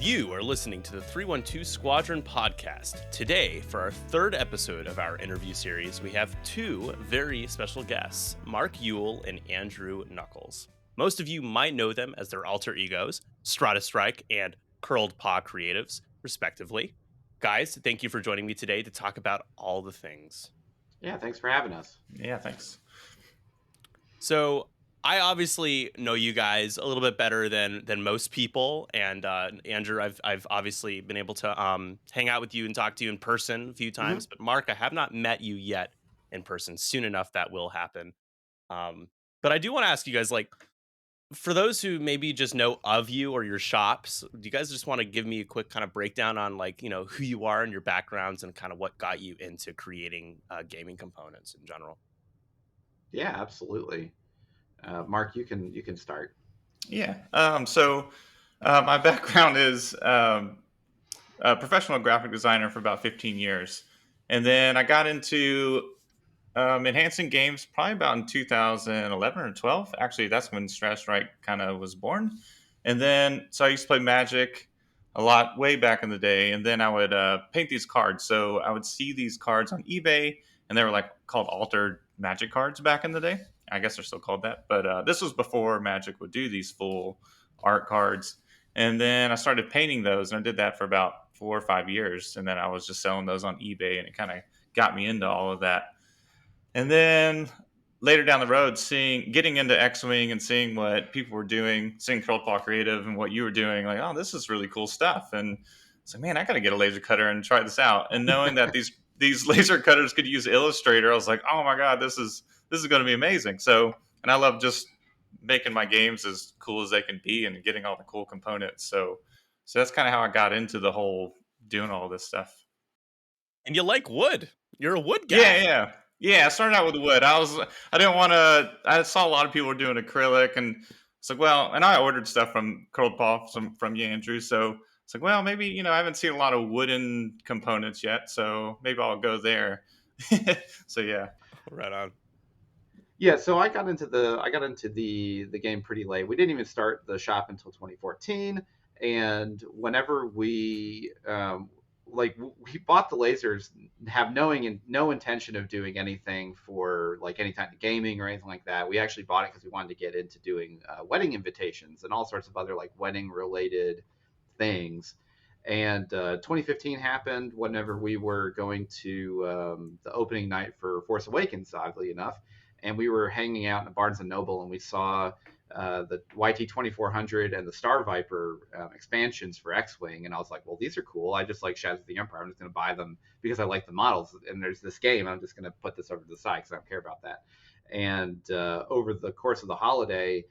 You are listening to the 312 Squadron podcast. Today, for our third episode of our interview series, we have two very special guests, Mark Uhl and Andrew Nuckols. Most of you might know them as their alter egos, Strata Strike and Curled Paw Creatives, respectively. Guys, thank you for joining me today to talk about all the things. Yeah, thanks for having us. Yeah, thanks. So I obviously know you guys a little bit better than most people, and Andrew, I've obviously been able to hang out with you and talk to you in person a few times. But Mark, I have not met you yet in person. Soon enough, that will happen. But I do want to ask you guys, like, for those who maybe just know of you or your shops, do you guys just want to give me a quick kind of breakdown on, like, you know, who you are and your backgrounds and kind of what got you into creating gaming components in general? Yeah, absolutely. Mark, you can start. Yeah. My background is a professional graphic designer for about 15 years. And then I got into enhancing games probably about in 2011 or 12. Actually, that's when Strata Strike kind of was born. And then, so I used to play Magic a lot way back in the day. And then I would paint these cards. So I would see these cards on eBay, and they were like called altered Magic cards back in the day. I guess they're still called that. But this was before Magic would do these full art cards. And then I started painting those, and I did that for about 4 or 5 years. And then I was just selling those on eBay, and it kind of got me into all of that. And then later down the road, getting into X-Wing and seeing what people were doing, seeing Paw Creative and what you were doing, like, oh, this is really cool stuff. And so, man, I got to get a laser cutter and try this out. And knowing that these laser cutters could use Illustrator, I was like, oh my God, this is going to be amazing. So, and I love just making my games as cool as they can be and getting all the cool components. So that's kind of how I got into the whole doing all this stuff. And you like wood. You're a wood guy. Yeah, I started out with wood. I saw a lot of people were doing acrylic, and it's like, well, and I ordered stuff from Curled Paw from you, Andrew. So it's like, well, maybe, I haven't seen a lot of wooden components yet, so maybe I'll go there. So yeah. Right on. Yeah, so I got into the game pretty late. We didn't even start the shop until 2014, and whenever we we bought the lasers, have no intention of doing anything for like any kind of gaming or anything like that. We actually bought it because we wanted to get into doing wedding invitations and all sorts of other like wedding related things. And 2015 happened whenever we were going to the opening night for Force Awakens, oddly enough, and we were hanging out in Barnes and Noble, and we saw the YT 2400 and the Star Viper expansions for X-Wing, and I was like, well, these are cool. I just like Shadows of the Empire. I'm just going to buy them because I like the models, and there's this game. I'm just going to put this over to the side because I don't care about that. And over the course of the holiday,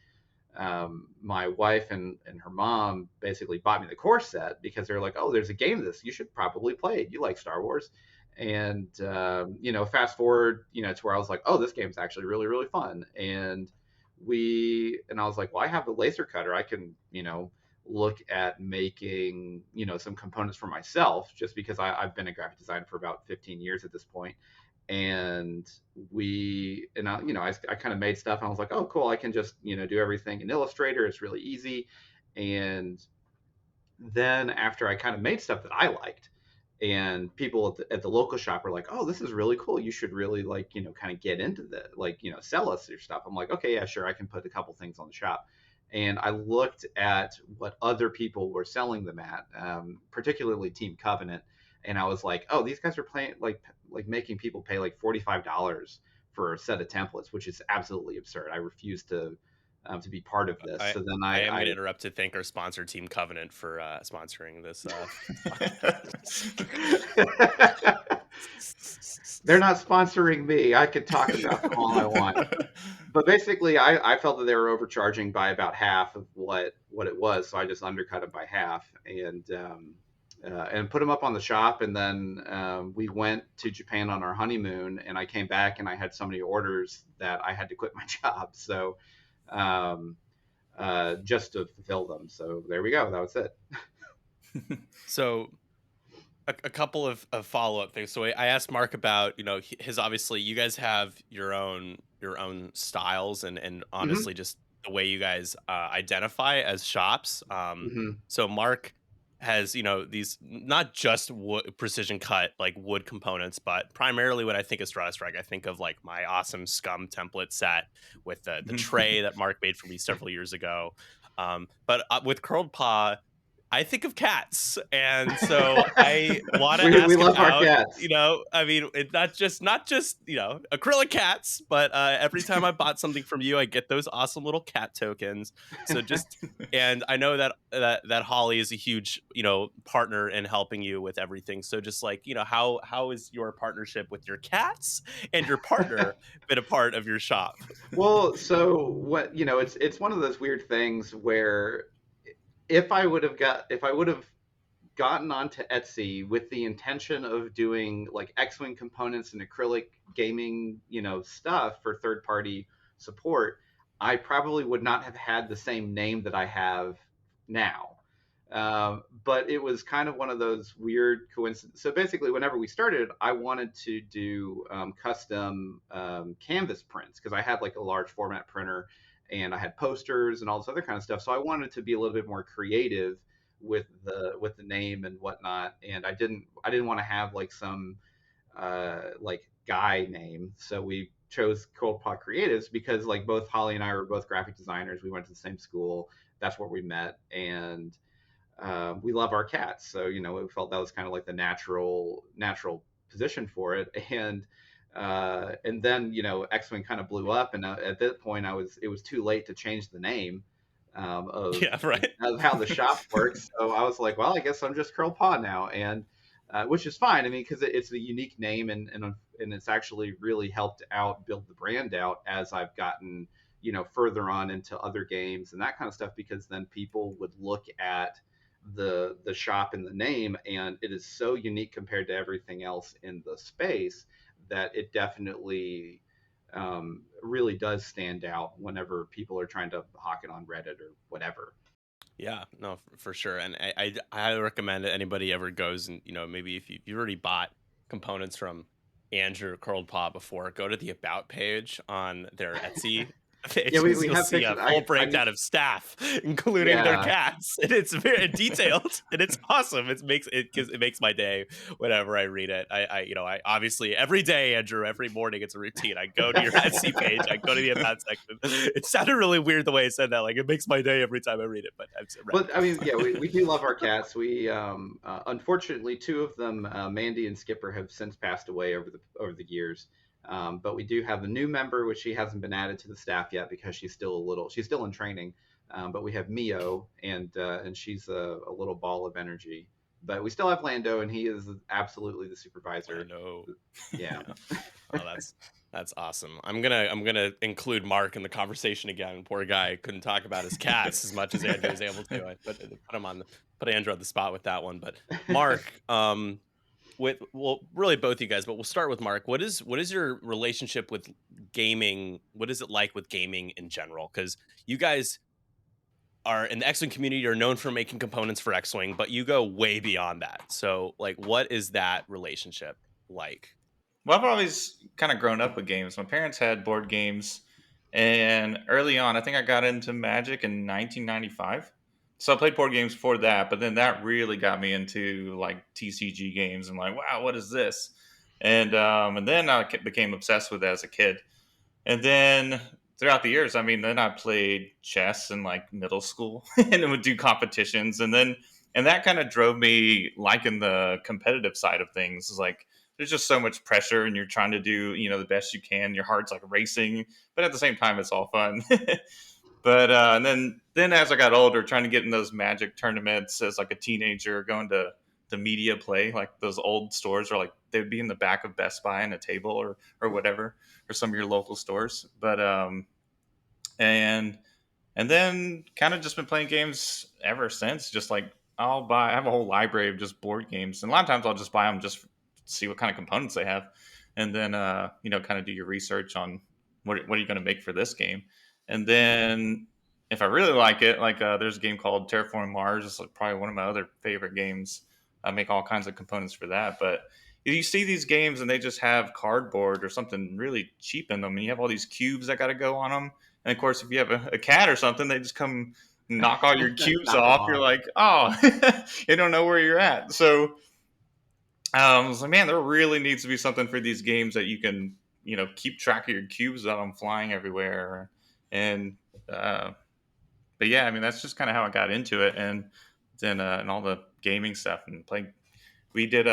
my wife and her mom basically bought me the core set because they're like, oh, there's a game of this. You should probably play it. You like Star Wars. And, fast forward, to where I was like, oh, this game's actually really, really fun. And I was like, well, I have a laser cutter. I can, look at making, some components for myself just because I've been a graphic designer for about 15 years at this point. And I kind of made stuff and I was like, oh, cool. I can just, do everything in Illustrator. It's really easy. And then after I kind of made stuff that I liked, and people at the local shop were like, oh, this is really cool. You should really kind of get into sell us your stuff. I'm like, okay, yeah, sure. I can put a couple things on the shop. And I looked at what other people were selling them at, particularly Team Covenant. And I was like, oh, these guys are playing like making people pay like $45 for a set of templates, which is absolutely absurd. I refuse to be part of this. So then I am going to interrupt to thank our sponsor, Team Covenant, for sponsoring this. They're not sponsoring me. I could talk about them all I want. But basically, I felt that they were overcharging by about half of what it was. So I just undercut it by half and put them up on the shop. And then we went to Japan on our honeymoon. And I came back and I had so many orders that I had to quit my job. So just to fulfill them. So there we go. That was it. So a couple of follow-up things. So I asked Mark about, his, obviously you guys have your own styles and honestly just the way you guys identify as shops. So Mark, has, these not just wood, precision cut like wood components, but primarily when I think of Strata Strike, I think of like my awesome Scum template set with the tray that Mark made for me several years ago. But with Curled Paw, I think of cats, and so I want to We ask love our about, cats. I mean, it's not just acrylic cats, but every time I bought something from you, I get those awesome little cat tokens. So just, and I know that Holly is a huge partner in helping you with everything. So just like how is your partnership with your cats and your partner been a part of your shop? Well, so what, it's one of those weird things where if I would have gotten onto Etsy with the intention of doing like X-Wing components and acrylic gaming, stuff for third party support, I probably would not have had the same name that I have now. But it was kind of one of those weird coincidences. So basically, whenever we started, I wanted to do custom canvas prints because I had like a large format printer and I had posters and all this other kind of stuff. So I wanted to be a little bit more creative with the name and whatnot. And I didn't want to have like some like guy name. So we chose Cold Paw Creatives because like both Holly and I were both graphic designers. We went to the same school. That's where we met, and we love our cats. So we felt that was kind of like the natural position for it. And then X-Wing kind of blew up, and at that point it was too late to change the name Yeah, right. of how the shop works. So I was like, well, I guess I'm just Curl Paw now, and which is fine. I mean, because it's a unique name, and it's actually really helped out build the brand out as I've gotten further on into other games and that kind of stuff. Because then people would look at the shop and the name, and it is so unique compared to everything else in the space that it definitely really does stand out whenever people are trying to hawk it on Reddit or whatever. Yeah, no, for sure. And I highly recommend that anybody ever goes and, maybe if you've already bought components from Andrew or Curled Paw before, go to the About page on their Etsy Yeah, page we because you'll have see a pictures. full I need. breakdown of staff, including their Yeah. cats. And it's very detailed and it's awesome. Because it makes my day whenever I read it. I obviously every day, Andrew, every morning it's a routine. I go to your Etsy page, I go to the About section. It sounded really weird the way I said that. Like it makes my day every time I read it, but I'm right. Well, I mean, yeah, we do love our cats. We unfortunately two of them, Mandy and Skipper, have since passed away over the years. But we do have a new member, which she hasn't been added to the staff yet because she's still in training. But we have Mio, and she's a little ball of energy. But we still have Lando, and he is absolutely the supervisor. I know. Yeah. Oh, that's awesome. I'm gonna include Mark in the conversation again. Poor guy couldn't talk about his cats as much as Andrew was able to. I put Andrew on the spot with that one. But Mark, really both you guys, but we'll start with Mark. What is your relationship with gaming? What is it like with gaming in general? Because you guys are in the X-Wing community, are known for making components for X-Wing, but you go way beyond that. So, like, what is that relationship like? Well, I've always kind of grown up with games. My parents had board games, and early on, I think I got into Magic in 1995. So I played board games before that, but then that really got me into like TCG games and like, wow, what is this? And then I became obsessed with it as a kid. And then throughout the years, I mean, then I played chess in like middle school and would do competitions. And that kind of drove me liking the competitive side of things. It's like, there's just so much pressure and you're trying to do, the best you can. Your heart's like racing, but at the same time, it's all fun. But and then as I got older, trying to get in those Magic tournaments as like a teenager, going to the media play, like those old stores, or like they'd be in the back of Best Buy on a table or whatever, or some of your local stores. But and and then kind of just been playing games ever since. Just like I have a whole library of just board games, and a lot of times I'll just buy them just to see what kind of components they have, and then kind of do your research on what are you going to make for this game, and then if I really like it, like there's a game called Terraform Mars. It's like probably one of my other favorite games. I make all kinds of components for that, but you see these games and they just have cardboard or something really cheap in them, and you have all these cubes that got to go on them. And of course, if you have a cat or something, they just come knock all your cubes Knock them off, you're off. like, oh, you don't know where you're at. So I was like, man, there really needs to be something for these games that you can, keep track of your cubes on them flying everywhere. And, but yeah, I mean, that's just kind of how I got into it. And then, and all the gaming stuff and playing. We did,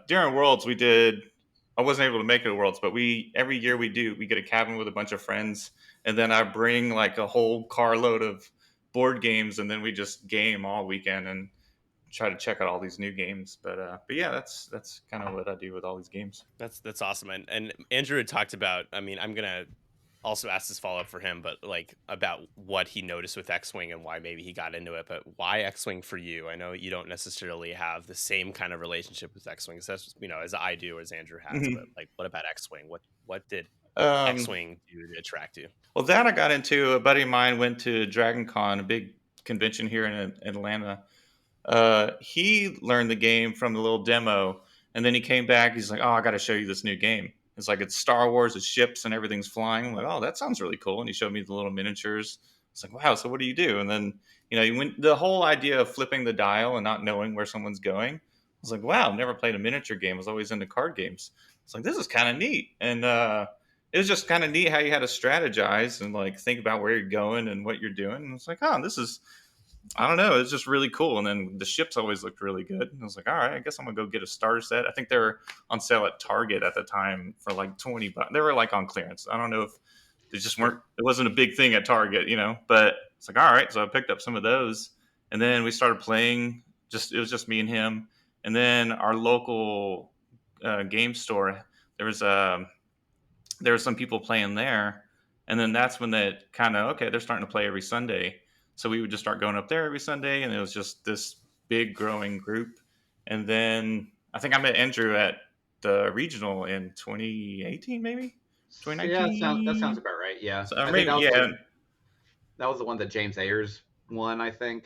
during Worlds, I wasn't able to make it to Worlds, but every year we get a cabin with a bunch of friends. And then I bring like a whole carload of board games and then we just game all weekend and try to check out all these new games. But yeah, that's kind of what I do with all these games. That's awesome. And Andrew had talked about. I mean, I'm gonna also ask this follow up for him, but like about what he noticed with X-wing and why maybe he got into it. But why X-wing for you? I know you don't necessarily have the same kind of relationship with X-wing, so that's as I do, as Andrew has. But Mhm. like, what about X-wing? What did Um, X-wing do to attract you? well, that I got into. A buddy of mine went to Dragon Con, a big convention here in Atlanta. He learned the game from the little demo, and then he came back. He's like, "Oh, I got to show you this new game. It's like it's Star Wars, it's ships, and everything's flying." I'm like, "Oh, that sounds really cool." And he showed me the little miniatures. It's like, "Wow, so what do you do?" And then you went the whole idea of flipping the dial and not knowing where someone's going. I was like, "Wow, I've never played a miniature game. I was always into card games." It's like this is kind of neat, and it was just kind of neat how you had to strategize and like think about where you're going and what you're doing. And it's like, "Oh, this is." I don't know. It's just really cool. And then the ships always looked really good. And I was like, all right, I guess I'm gonna go get a starter set. I think they were on sale at Target at the time for like 20 bucks. They were like on clearance. I don't know if they just weren't. It wasn't a big thing at Target, But it's like, all right. So I picked up some of those, and then we started playing. It was just me and him. And then our local game store, there was there were some people playing there, and then that's when that kind of okay, they're starting to play every Sunday, so we would just start going up there every Sunday, and it was just this big growing group. And then I think I met Andrew at the regional in 2018, maybe Yeah, that sounds 2019. about right. Yeah, So I think maybe yeah, that was the one that James Ayers won. I think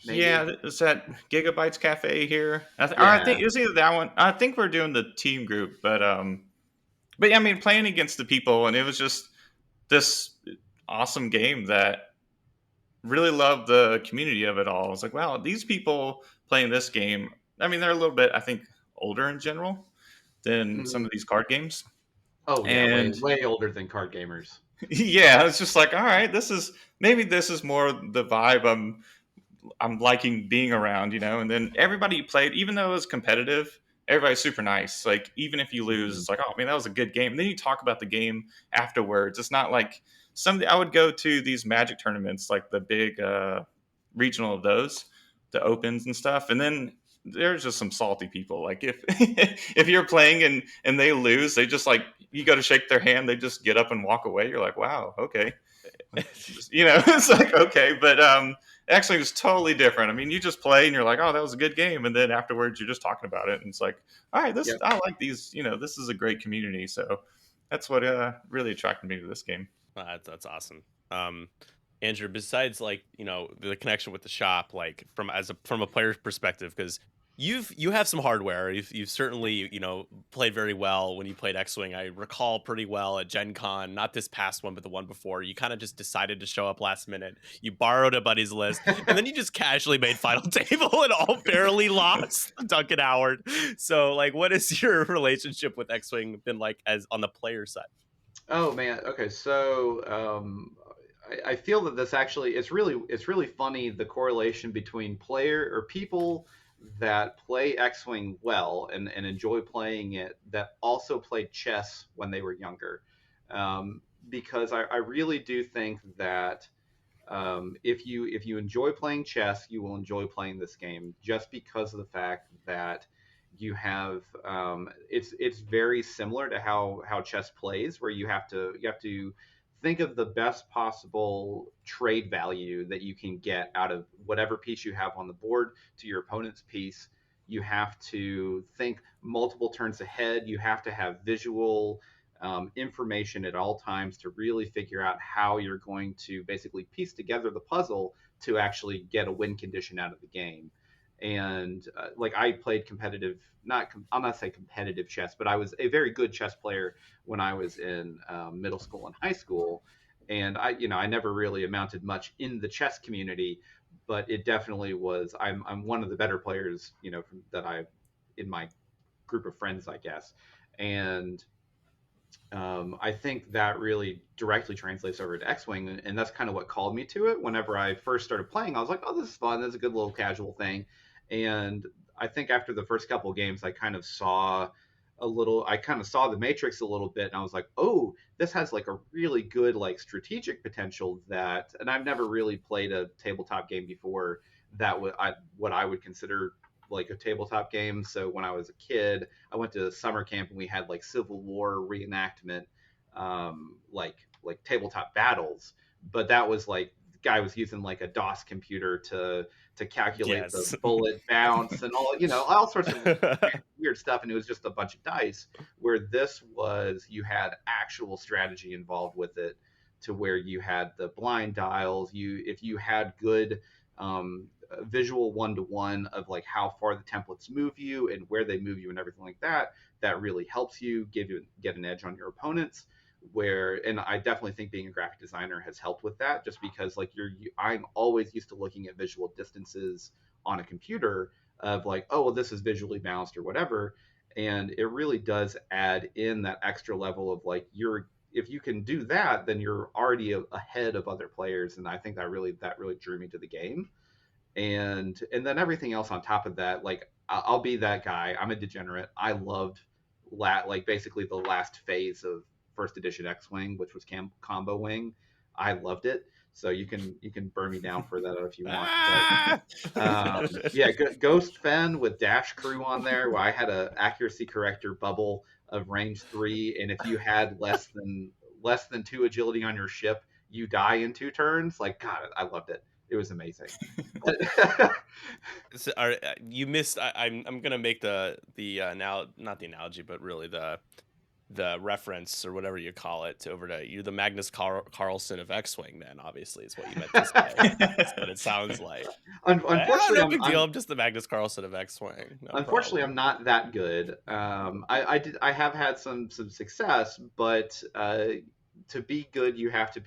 yeah. maybe. It's at Gigabytes Cafe here. Or I think Yeah. it was either that one. I think we're doing the team group, but yeah, I mean, playing against the people, and it was just this awesome game that really loved the community of it all. I was like, wow, these people playing this game, I mean, they're a little bit, I think, older in general than some Mhm. of these card games. Oh yeah, way And way older than card gamers. yeah, it's just like, all right, this is more the vibe I'm liking being around, And then everybody you played, even though it was competitive, everybody's super nice. Like even if you lose, Mhm. it's like, oh man, that was a good game. And then you talk about the game afterwards. It's not like I would go to these Magic tournaments, like the big regional of those, the opens and stuff, and then there's just some salty people. Like if if you're playing and they lose, they just like you go to shake their hand, they just get up and walk away. You're like, wow, okay, it's like okay, but actually it was totally different. I mean, you just play and you're like, oh, that was a good game, and then afterwards you're just talking about it, and it's like, all right, this Yep. I like these. This is a great community. So that's what really attracted me to this game. That's awesome. Um, Andrew, besides like the connection with the shop, like from a player's perspective, because you have some hardware. You've certainly played very well when you played X-wing. I recall pretty well at Gen Con, not this past one, but the one before. You kind of just decided to show up last minute. You borrowed a buddy's list, and then you just casually made final table and all barely lost Duncan Howard. So, like, what has your relationship with X-wing been like as on the player side? Oh man. Okay. So I feel that this actually it's really funny the correlation between player or people that play X-wing well and enjoy playing it that also played chess when they were younger, because I really do think that if you enjoy playing chess, you will enjoy playing this game just because of the fact that you have it's very similar to how chess plays, where you have to think of the best possible trade value that you can get out of whatever piece you have on the board to your opponent's piece. You have to think multiple turns ahead. You have to have visual information at all times to really figure out how you're going to basically piece together the puzzle to actually get a win condition out of the game. And like I played competitive, I'm not saying competitive chess, but I was a very good chess player when I was in middle school and high school. And I never really amounted much in the chess community, but it definitely was. I'm one of the better players, that I in my group of friends, I guess. And I think that really directly translates over to X-wing, and that's kind of what called me to it. Whenever I first started playing, I was like, "Oh, this is fun. This is a good little casual thing." And I think after the first couple of games, I kind of saw the Matrix a little bit, and I was like, "Oh, this has like a really good like strategic potential." And I've never really played a tabletop game before what I would consider like a tabletop game. So when I was a kid, I went to summer camp and we had like Civil War reenactment, like tabletop battles. But that was like the guy was using like a DOS computer to calculate the Yes. bullet bounce and all sorts of weird stuff, and it was just a bunch of dice. Where this was, you had actual strategy involved with it, to where you had the blind dials. If you had good visual one-to-one of like how far the templates move you and where they move you and everything like that, that really helps you get an edge on your opponents. And I definitely think being a graphic designer has helped with that, just because like I'm always used to looking at visual distances on a computer of like, oh well, this is visually balanced or whatever. And it really does add in that extra level of like, if you can do that, then you're already ahead of other players. And I think that really drew me to the game. And then everything else on top of that, like I'll be that guy. I'm a degenerate. I loved like basically the last phase of first edition X-wing, which was combo wing. I loved it. So you can burn me down for that if you want. Ah! But yeah, Ghost Fen with Dash Crew on there, where I had a accuracy corrector bubble of range 3, and if you had less than 2 agility on your ship, you die in 2 turns. Like, God, I loved it. It was amazing. So you missed. I'm gonna make the now not the analogy, but really the reference or whatever you call it over to you're the Magnus Carlsen of X-wing. Then obviously is what you meant to say. That's what it sounds like. Unfortunately, No big deal. I'm just the Magnus Carlsen of X-wing. No unfortunately, problem. I'm not that good. I have had some success, but to be good, you have to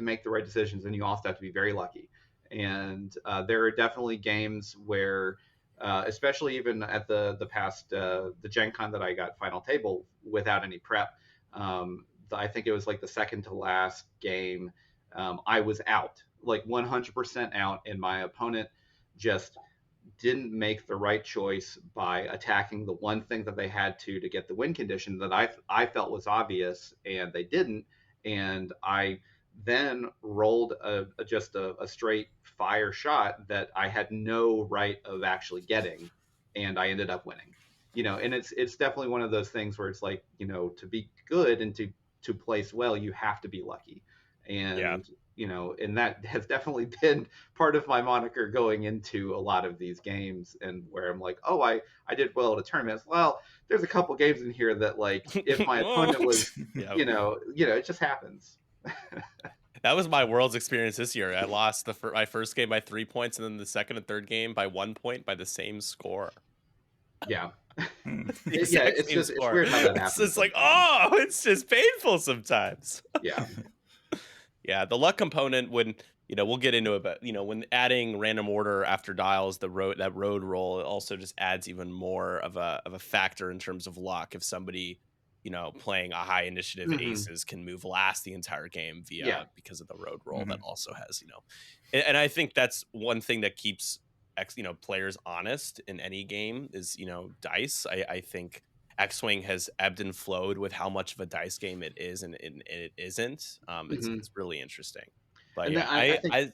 make the right decisions, and you also have to be very lucky. And there are definitely games where, especially even at the past the Gen Con that I got final table without any prep. I think it was like the second to last game. I was out, like 100% out, and my opponent just didn't make the right choice by attacking the one thing that they had to get the win condition that I felt was obvious, and they didn't. And I then rolled just a straight fire shot that I had no right of actually getting, and I ended up winning. And it's definitely one of those things where it's like, to be good and to place well, you have to be lucky. Yeah. And that has definitely been part of my moniker going into a lot of these games, and where I'm like, oh, I did well at a tournament. Well, there's a couple games in here that, like, if my opponent was, Yeah. it just happens. That was my Worlds experience this year. I lost my first game by 3 points, and then the second and third game by 1 point by the same score. Yeah. The Yeah, exact it's same just it's score. weird how that happens. It's like, oh, it's just painful sometimes. Yeah. Yeah, the luck component when we'll get into it, but when adding random order after dials, that road roll also just adds even more of a factor in terms of luck. If somebody playing a high initiative Mhm. aces can move last the entire game Yeah. because of the road roll, that Mhm. also has and I think that's one thing that keeps players honest in any game is dice. I think X-wing has ebbed and flowed with how much of a dice game it is and it isn't. Mhm. It's really interesting. But And then yeah, I think. I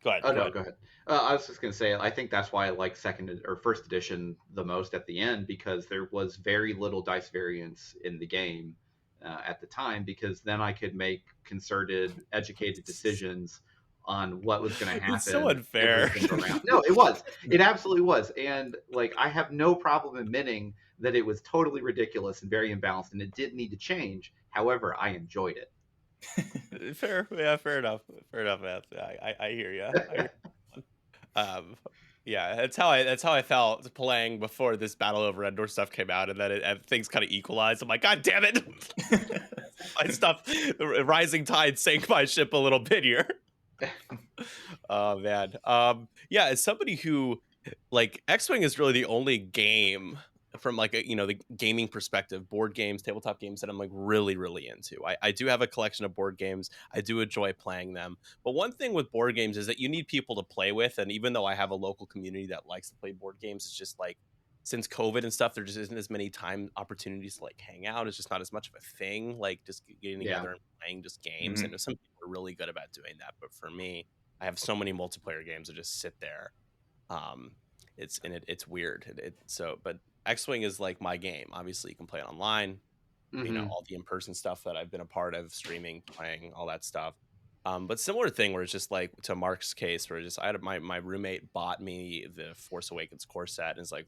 go ahead, Oh go no, ahead. go ahead. I was just gonna say, I think that's why I like second or first edition the most at the end, because there was very little dice variance in the game at the time. Because then I could make concerted, educated decisions on what was going to It's so happen every unfair. single round. No, it was. It absolutely was. And like, I have no problem admitting that it was totally ridiculous and very imbalanced, and it did need to change. However, I enjoyed it. Fair, yeah, fair enough. Fair enough, man. I hear you. Um, yeah, that's how I felt playing before this Battle over Endor stuff came out, and then things kind of equalized. I'm like, God damn it! my stuff. The rising tide sank my ship a little bit here. Oh man. Yeah, as somebody who like X-Wing is really the only game from like a, the gaming perspective, board games, tabletop games that I'm like really, really into. I do have a collection of board games. I do enjoy playing them. But one thing with board games is that you need people to play with. And even though I have a local community that likes to play board games, it's just like since COVID and stuff, there just isn't as many time opportunities to like hang out. It's just not as much of a thing, like just getting Yeah. together and playing just games. Mhm. And some people are really good about doing that. But for me, I have so many multiplayer games that just sit there. Um, it's weird. But X-Wing is like my game. Obviously, you can play it online. Hmm. All the in-person stuff that I've been a part of, streaming, playing, all that stuff. But similar thing where it's just like to Mark's case, where just I had my roommate bought me the Force Awakens core set, and it's like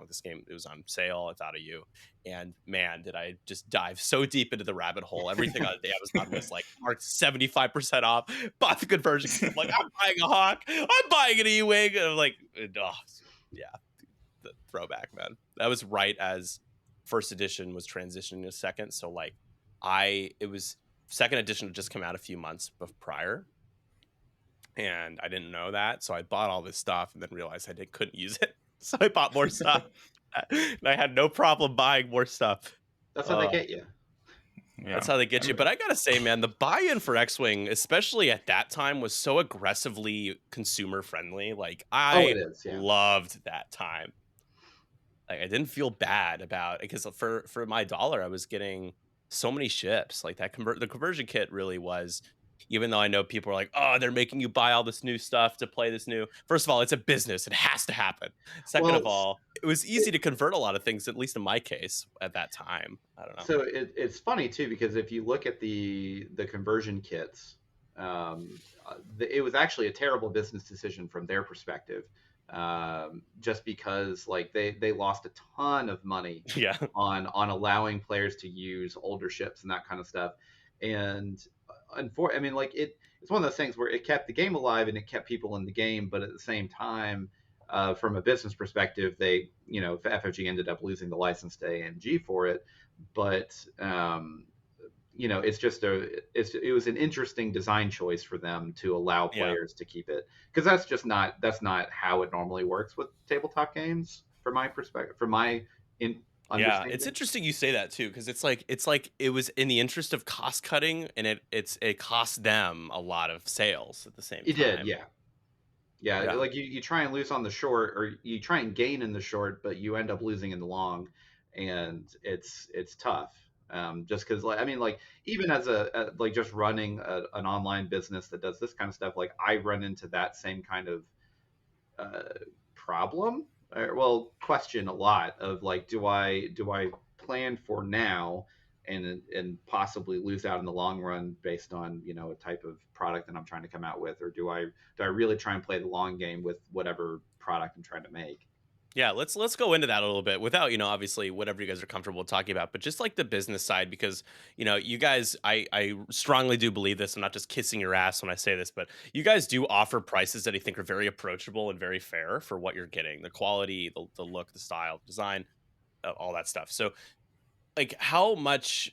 this game, it was on sale. I thought of you, and man, did I just dive so deep into the rabbit hole. Everything on Amazon was like marked 75% off. Bought the conversion kit. I'm like, I'm buying a Hawk. I'm buying an E-wing. And I'm like, oh yeah, the throwback, man. That was right as first edition was transitioning to second. So like it was second edition had just come out a few months prior, and I didn't know that. So I bought all this stuff and then realized couldn't use it. So I bought more stuff. And I had no problem buying more stuff. That's how they get you. That's Yeah. how they get you. But I gotta say, man, the buy-in for X-Wing, especially at that time, was so aggressively consumer friendly. Like Oh, it I is. Yeah. loved that time. Like I didn't feel bad about it because for my dollar, I was getting so many ships. Like the conversion kit really was. Even though I know people are like, oh, they're making you buy all this new stuff to play this new. First of all, it's a business; it has to happen. Second Well, of all, it was easy to convert a lot of things, at least in my case at that time. I don't know. so it's funny too because if you look at the conversion kits, it was actually a terrible business decision from their perspective, just because like they lost a ton of money Yeah, on allowing players to use older ships and that kind of stuff, and I mean like it's one of those things where it kept the game alive and it kept people in the game, but at the same time. From a business perspective, FFG ended up losing the license to AMG for it, but it's just it was an interesting design choice for them to allow yeah. players to keep it because that's not how it normally works with tabletop games from my perspective, from my in Yeah, it's understanding. interesting you say that too, because it's like it was in the interest of cost cutting, and it cost them a lot of sales at the same It did, time. yeah. Yeah, Yeah, like you try and lose on the short, or you try and gain in the short, but you end up losing in the long, and it's tough. Just because, like, I mean, like, even as like just running an online business that does this kind of stuff, like, I run into that same kind of uh, problem, or, well, question a lot of like, do I plan for now and possibly lose out in the long run based on a type of product that I'm trying to come out with, or do I really try and play the long game with whatever product I'm trying to make? yeah. Let's go into that a little bit without obviously whatever you guys are comfortable talking about, but just like the business side, because you guys, I strongly do believe this. I'm not just kissing your ass when I say this, but you guys do offer prices that I think are very approachable and very fair for what you're getting, the quality, the look, the style, design, all that stuff. So like how much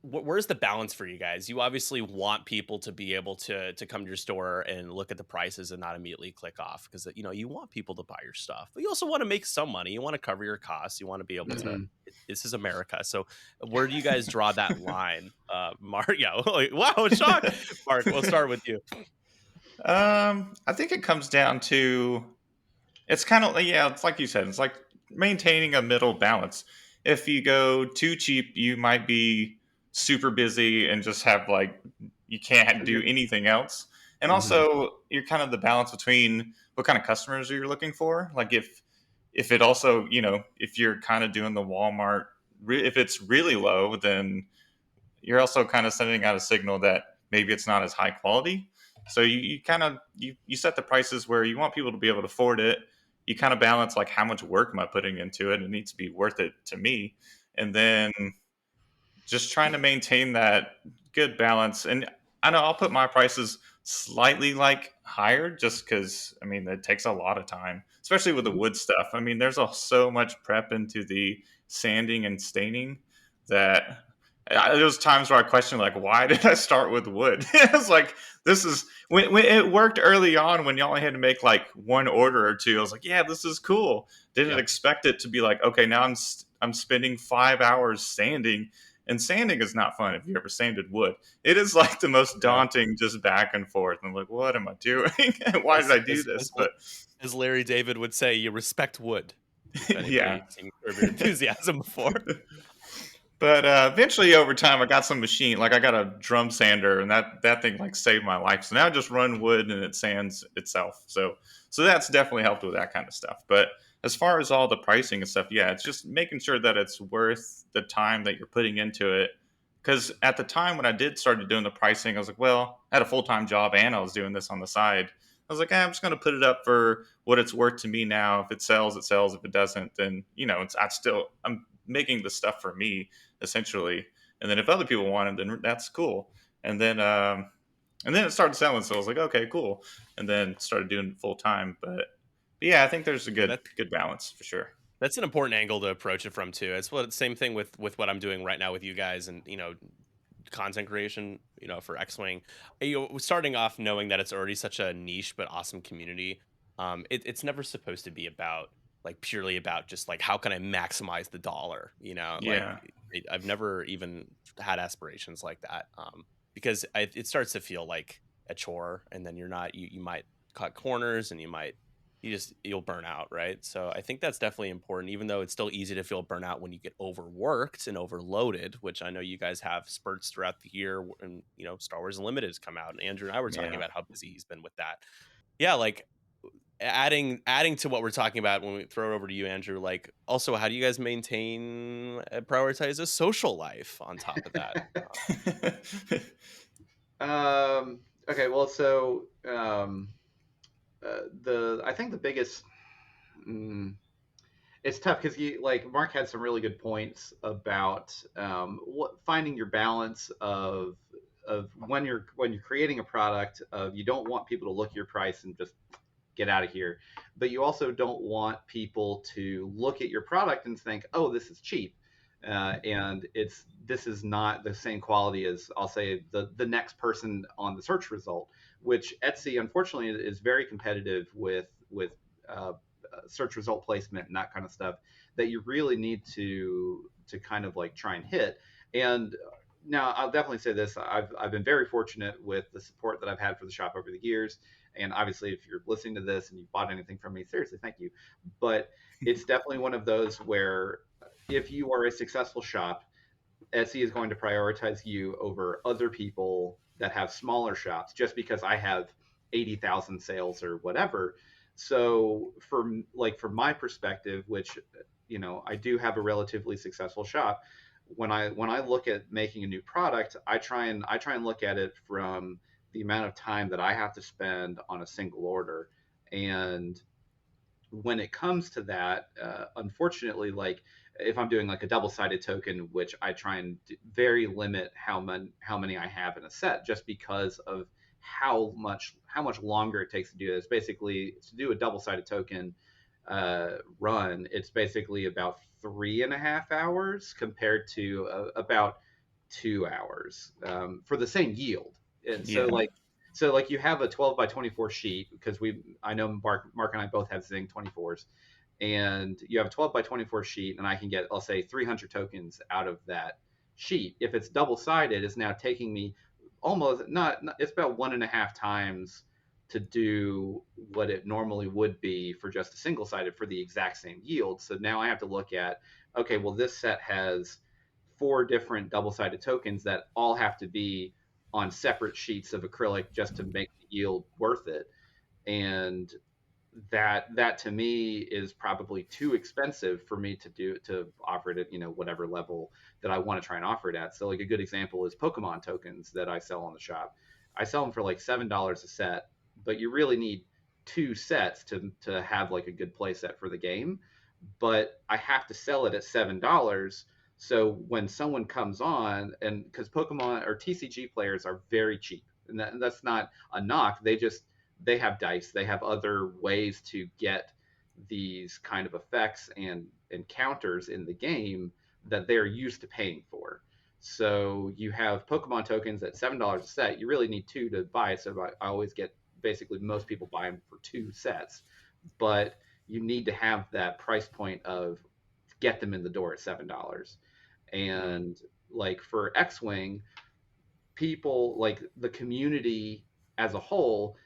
where's the balance for you guys? You obviously want people to be able to come to your store and look at the prices and not immediately click off, because you want people to buy your stuff, but you also want to make some money. You want to cover your costs. You want to be able to. Hmm. This is America, so where do you guys draw that line, Mark? Yeah, like, wow, shock, Mark. We'll start with you. I think it comes down to it's kind of like, yeah, it's like you said, it's like maintaining a middle balance. If you go too cheap, you might be super busy and just have like you can't do anything else. And Hmm. also, you're kind of the balance between what kind of customers you're looking for. Like if it also, if you're kind of doing the Walmart, if it's really low, then you're also kind of sending out a signal that maybe it's not as high quality. So you kind of you set the prices where you want people to be able to afford it. You kind of balance like how much work am I putting into it? It needs to be worth it to me, and then just trying to maintain that good balance. And I know I'll put my prices slightly like higher just because I mean it takes a lot of time, especially with the Hmm. wood stuff. I mean, there's so much prep into the sanding and staining that There was times where I questioned, like, why did I start with wood? It was like, this is when it worked early on when you only had to make like one order or two. I was like, yeah, this is cool. Didn't Yep. expect it to be like, okay, now I'm spending 5 hours sanding, and sanding is not fun. If you ever sanded wood, it is like the most Yeah. daunting, just back and forth. I'm like, what am I doing? Why did As I do this? But as Larry David would say, you respect wood. If yeah. anybody's seen Curb Your Enthusiasm before. But eventually, over time, I got some machine. Like I got a drum sander, and that thing like saved my life. So now I just run wood, and it sands itself. So that's definitely helped with that kind of stuff. But as far as all the pricing and stuff, yeah, it's just making sure that it's worth the time that you're putting into it. Because at the time when I did started doing the pricing, I was like, well, I had a full time job and I was doing this on the side. I was like, I'm just going to put it up for what it's worth to me now. If it sells, it sells. If it doesn't, then I'm making the stuff for me essentially. And then if other people want it, then that's cool. And then it started selling, so I was like, okay, cool. And then started doing it full time. But yeah, I think there's a Yeah, good balance for sure. that's an important angle to approach it from too. It's what same thing with what I'm doing right now with you guys, and content creation, for X-Wing. Starting off knowing that it's already such a niche but awesome community. It's never supposed to be about like purely about just like how can I maximize the dollar. Like Yeah, I've never even had aspirations like that. Because it starts to feel like a chore, and then you might cut corners, and you'll burn out, right? So I think that's definitely important, even though it's still easy to feel burnout when you get overworked and overloaded, which I know you guys have spurts throughout the year, and Star Wars Unlimited has come out, and Andrew and I were talking yeah. about how busy he's been with that. Yeah, like adding to what we're talking about when we throw it over to you, Andrew, like also how do you guys maintain prioritize a social life on top of that? Okay, well, so the I think the biggest mm, it's tough because you like Mark had some really good points about finding your balance of when you're creating a product of you don't want people to look at your price and just get out of here, but you also don't want people to look at your product and think, oh, this is cheap. And this is not the same quality as I'll say the next person on the search result, which Etsy unfortunately is very competitive with search result placement and that kind of stuff that you really need to kind of like try and hit. And now I'll definitely say this: I've been very fortunate with the support that I've had for the shop over the years. And obviously, if you're listening to this and you bought anything from me, seriously, thank you. But it's definitely one of those where if you are a successful shop, Etsy is going to prioritize you over other people that have smaller shops just because I have 80,000 sales or whatever. So from my perspective, which I do have a relatively successful shop, when I look at making a new product, I try and look at it from the amount of time that I have to spend on a single order. And when it comes to that, unfortunately, like if I'm doing like a double-sided token, which I try and very limit how many I have in a set, just because of how much longer it takes to do this. Basically, to do a double-sided token run, it's basically about 3.5 hours compared to about 2 hours for the same yield. And so Yeah. like you have a 12 by 24 sheet because I know Mark and I both have Zing 24s, and you have a 12 by 24 sheet, and I can get, I'll say, 300 tokens out of that sheet. If it's double sided, it's now taking me almost not, it's about 1.5 times to do what it normally would be for just a single sided for the exact same yield. So now I have to look at, okay, well, this set has 4 different double sided tokens that all have to be on separate sheets of acrylic just to make the yield worth it. And that to me is probably too expensive for me to offer it at whatever level that I want to try and offer it at. So like a good example is Pokemon tokens that I sell on the shop. I sell them for like $7 a set, but you really need 2 sets to have like a good play set for the game. But I have to sell it at $7. So when someone comes on, and because Pokemon or TCG players are very cheap, and that's not a knock, they have dice, they have other ways to get these kind of effects and counters in the game that they're used to paying for. So you have Pokemon tokens at $7 a set. You really need two to buy it. So I always get, basically most people buy them for two sets, but you need to have that price point of get them in the door at $7. And like for X-Wing, people like the community as a whole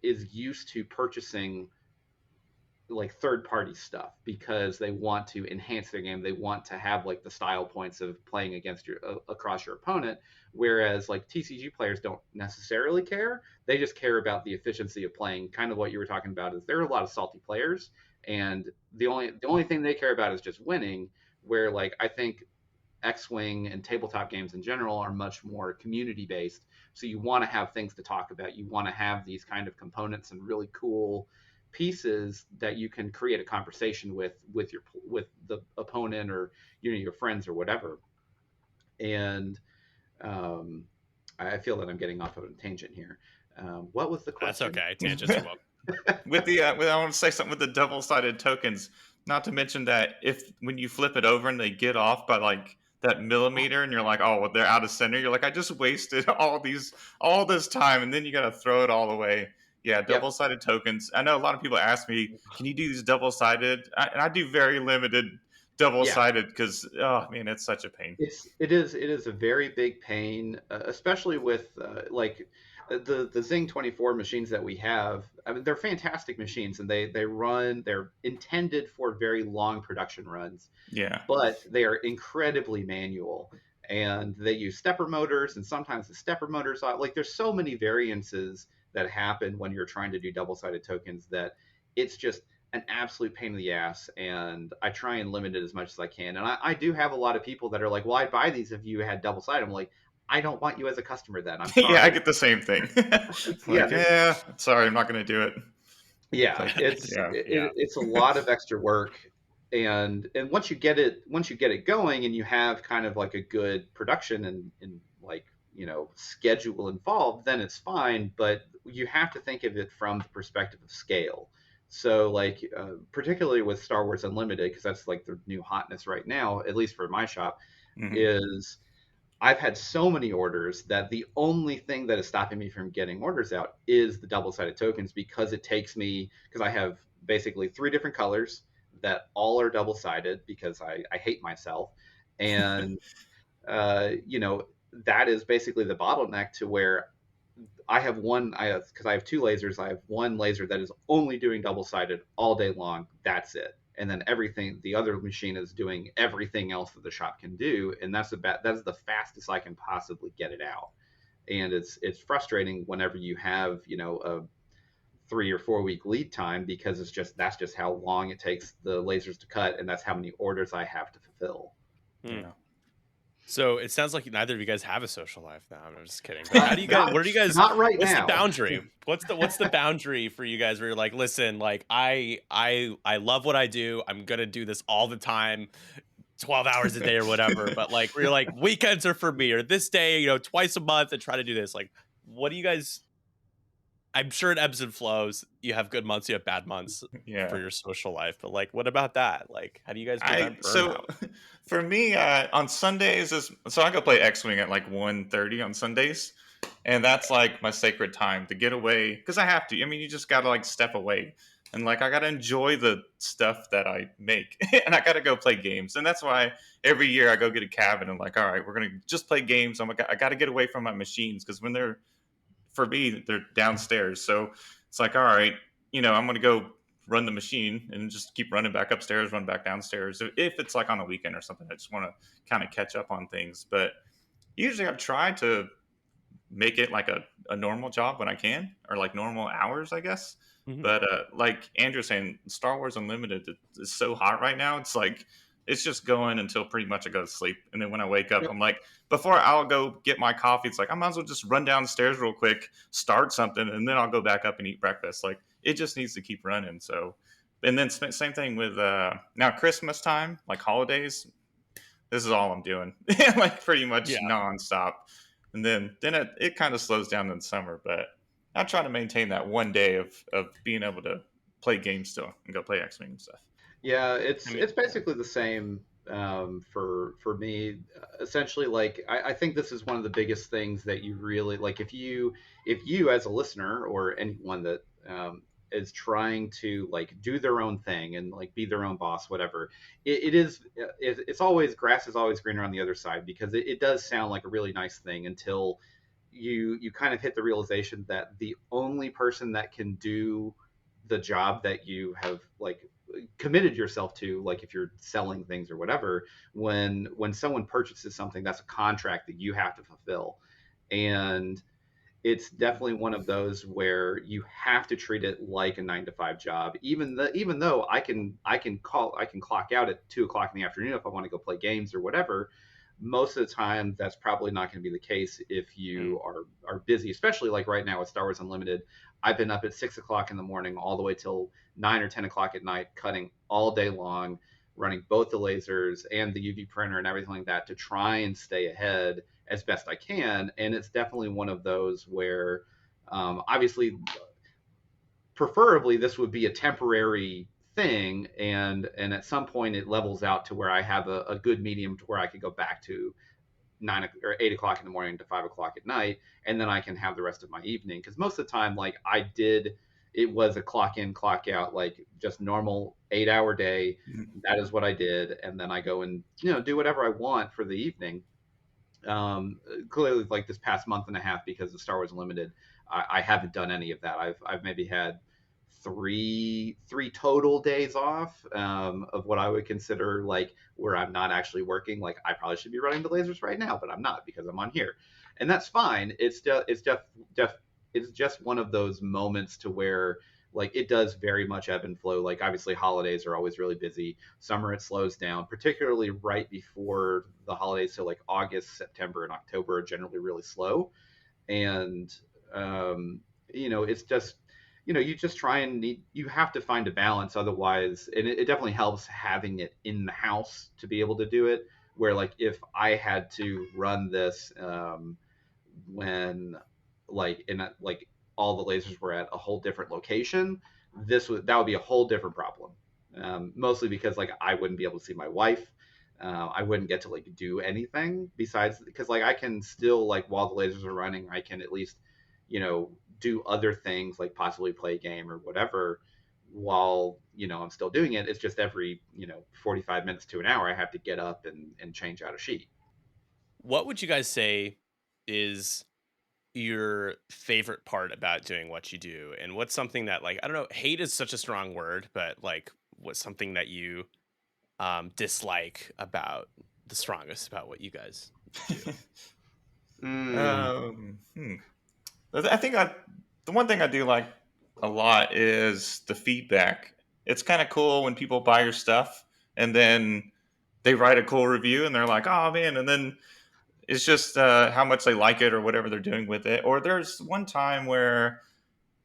is used to purchasing like third party stuff because they want to enhance their game. They want to have like the style points of playing against your across your opponent, whereas like TCG players don't necessarily care. They just care about the efficiency of playing. Kind of what you were talking about is there are a lot of salty players, and the only thing they care about is just winning. Where like I think X-Wing and tabletop games in general are much more community based. So you want to have things to talk about. You want to have these kind of components and really cool pieces that you can create a conversation with the opponent or your friends or whatever. And um, I feel that I'm getting off of a tangent here. What was the That's question? okay. Tangents are welcome. With the I want to say something with the double-sided tokens. Not to mention that if when you flip it over and they get off by like that millimeter, and you're like, oh, well, they're out of center. You're like, I just wasted all this time, and then you got to throw it all away. Yeah, Yep. double-sided tokens. I know a lot of people ask me, can you do these double-sided? And I do very limited Yeah. double-sided because oh man, it's such a pain. It is a very big pain, especially with the Zing 24 machines that we have. I mean, they're fantastic machines, and they're intended for very long production runs, Yeah. but they are incredibly manual, and they use stepper motors, and sometimes the stepper motors are like there's so many variances that happen when you're trying to do double-sided tokens that it's just an absolute pain in the ass, and I try and limit it as much as I can. And I do have a lot of people that are like, well, I'd buy these if you had double sided. I'm like, I don't want you as a customer then. I'm Yeah, I sorry. get the same thing. Yeah, Like, yeah, sorry, I'm not going to do it. yeah, Like, it's yeah. it's a lot of extra work. And once you get it going and you have kind of like a good production and like schedule involved, then it's fine. But you have to think of it from the perspective of scale. So like particularly with Star Wars Unlimited, because that's like the new hotness right now, at least for my shop, Hmm. is I've had so many orders that the only thing that is stopping me from getting orders out is the double-sided tokens, because it takes me, because I have basically three different colors that all are double-sided because I hate myself. And that is basically the bottleneck to where because I have two lasers. I have one laser that is only doing double sided all day long. That's it. And then everything, the other machine is doing everything else that the shop can do, and that's the fastest I can possibly get it out. And it's frustrating whenever you have a 3 or 4 week lead time, because that's just how long it takes the lasers to cut, and that's how many orders I have to fulfill. Hmm. Yeah. So it sounds like neither of you guys have a social life now. I'm just kidding. But how do you guys? Not What are you guys? not right What's the now. boundary? What's the boundary for you guys? Where you're like, listen, like I love what I do. I'm gonna do this all the time, 12 hours a day or whatever. But like, we're like weekends are for me, or this day, twice a month, and try to do this. Like, what do you guys? I'm sure it ebbs and flows. You have good months, you have bad months for Yeah. your social life. But like, what about that? Like, how do you guys I prevent so burnout? for me on Sundays so I go play X-Wing at like 1:30 on Sundays, and that's like my sacred time to get away because I have to. I mean, you just got to like step away and like I got to enjoy the stuff that I make and I got to go play games. And that's why every year I go get a cabin and like, all right, we're going to just play games. I got to get away from my machines because when they're for me, they're downstairs. So it's like, all right, I'm going to go run the machine and just keep running back upstairs, run back downstairs. If it's like on a weekend or something, I just want to kind of catch up on things. But usually I've tried to make it like a normal job when I can, or like normal hours, I guess. Mhm. But like Andrew's saying, Star Wars Unlimited is so hot right now. It's like it's just going until pretty much I go to sleep, and then when I wake up, Yep. I'm like, before I'll go get my coffee, it's like I might as well just run downstairs real quick, start something, and then I'll go back up and eat breakfast. Like it just needs to keep running. So, and then same thing with now Christmas time, like holidays. This is all I'm doing, like pretty much Yeah. nonstop. And then it kind of slows down in the summer, but I try to maintain that one day of being able to play games still and go play X-Wing and stuff. Yeah, I it's mean, it's basically the same. for me. Essentially, like I think this is one of the biggest things that you really like. If you as a listener or anyone that is trying to like do their own thing and like be their own boss, whatever, it's always grass is always greener on the other side, because it does sound like a really nice thing until you kind of hit the realization that the only person that can do the job that you have like committed yourself to, like if you're selling things or whatever, when someone purchases something, that's a contract that you have to fulfill. And it's definitely one of those where you have to treat it like a 9 to 5 job, even though I can clock out at 2 o'clock in the afternoon if I want to go play games or whatever. Most of the time that's probably not going to be the case if Mm. you are busy, especially like right now with Star Wars Unlimited. I've been up at 6 o'clock in the morning all the way till 9 or 10 o'clock at night, cutting all day long, running both the lasers and the UV printer and everything like that to try and stay ahead as best I can. And it's definitely one of those where, obviously, preferably this would be a temporary thing, and at some point it levels out to where I have a good medium to where I could go back to 9 or 8 o'clock in the morning to 5 o'clock at night, and then I can have the rest of my evening. Because most of the time, like it was a clock in, clock out, like just normal 8 hour day. That is what I did, and then I go and do whatever I want for the evening. Clearly, like this past month and a half, because of Star Wars Unlimited, I haven't done any of that. I've maybe had three total days off, of what I would consider like where I'm not actually working. Like I probably should be running the lasers right now, but I'm not because I'm on here, and that's fine. It's just one of those moments to where like it does very much ebb and flow. Like obviously holidays are always really busy. Summer it slows down, particularly right before the holidays. So like August, September, and October are generally really slow. And um, it's just you just try and you have to find a balance. Otherwise, and it definitely helps having it in the house to be able to do it. Where like if I had to run this, when like in like all the lasers were at a whole different location, that would be a whole different problem. Mostly because like I wouldn't be able to see my wife. I wouldn't get to like do anything besides, because like I can still, like while the lasers are running, I can at least do other things like possibly play a game or whatever while I'm still doing it. It's just every 45 minutes to an hour I have to get up and change out a sheet. What would you guys say is your favorite part about doing what you do? And what's something that, like, I don't know, hate is such a strong word, but like what's something that you dislike about the strongest about what you guys do? Mm. um, hmm. I think the one thing I do like a lot is the feedback. It's kind of cool when people buy your stuff and then they write a cool review and they're like, "Oh man!" And then it's just how much they like it or whatever they're doing with it. Or there's one time where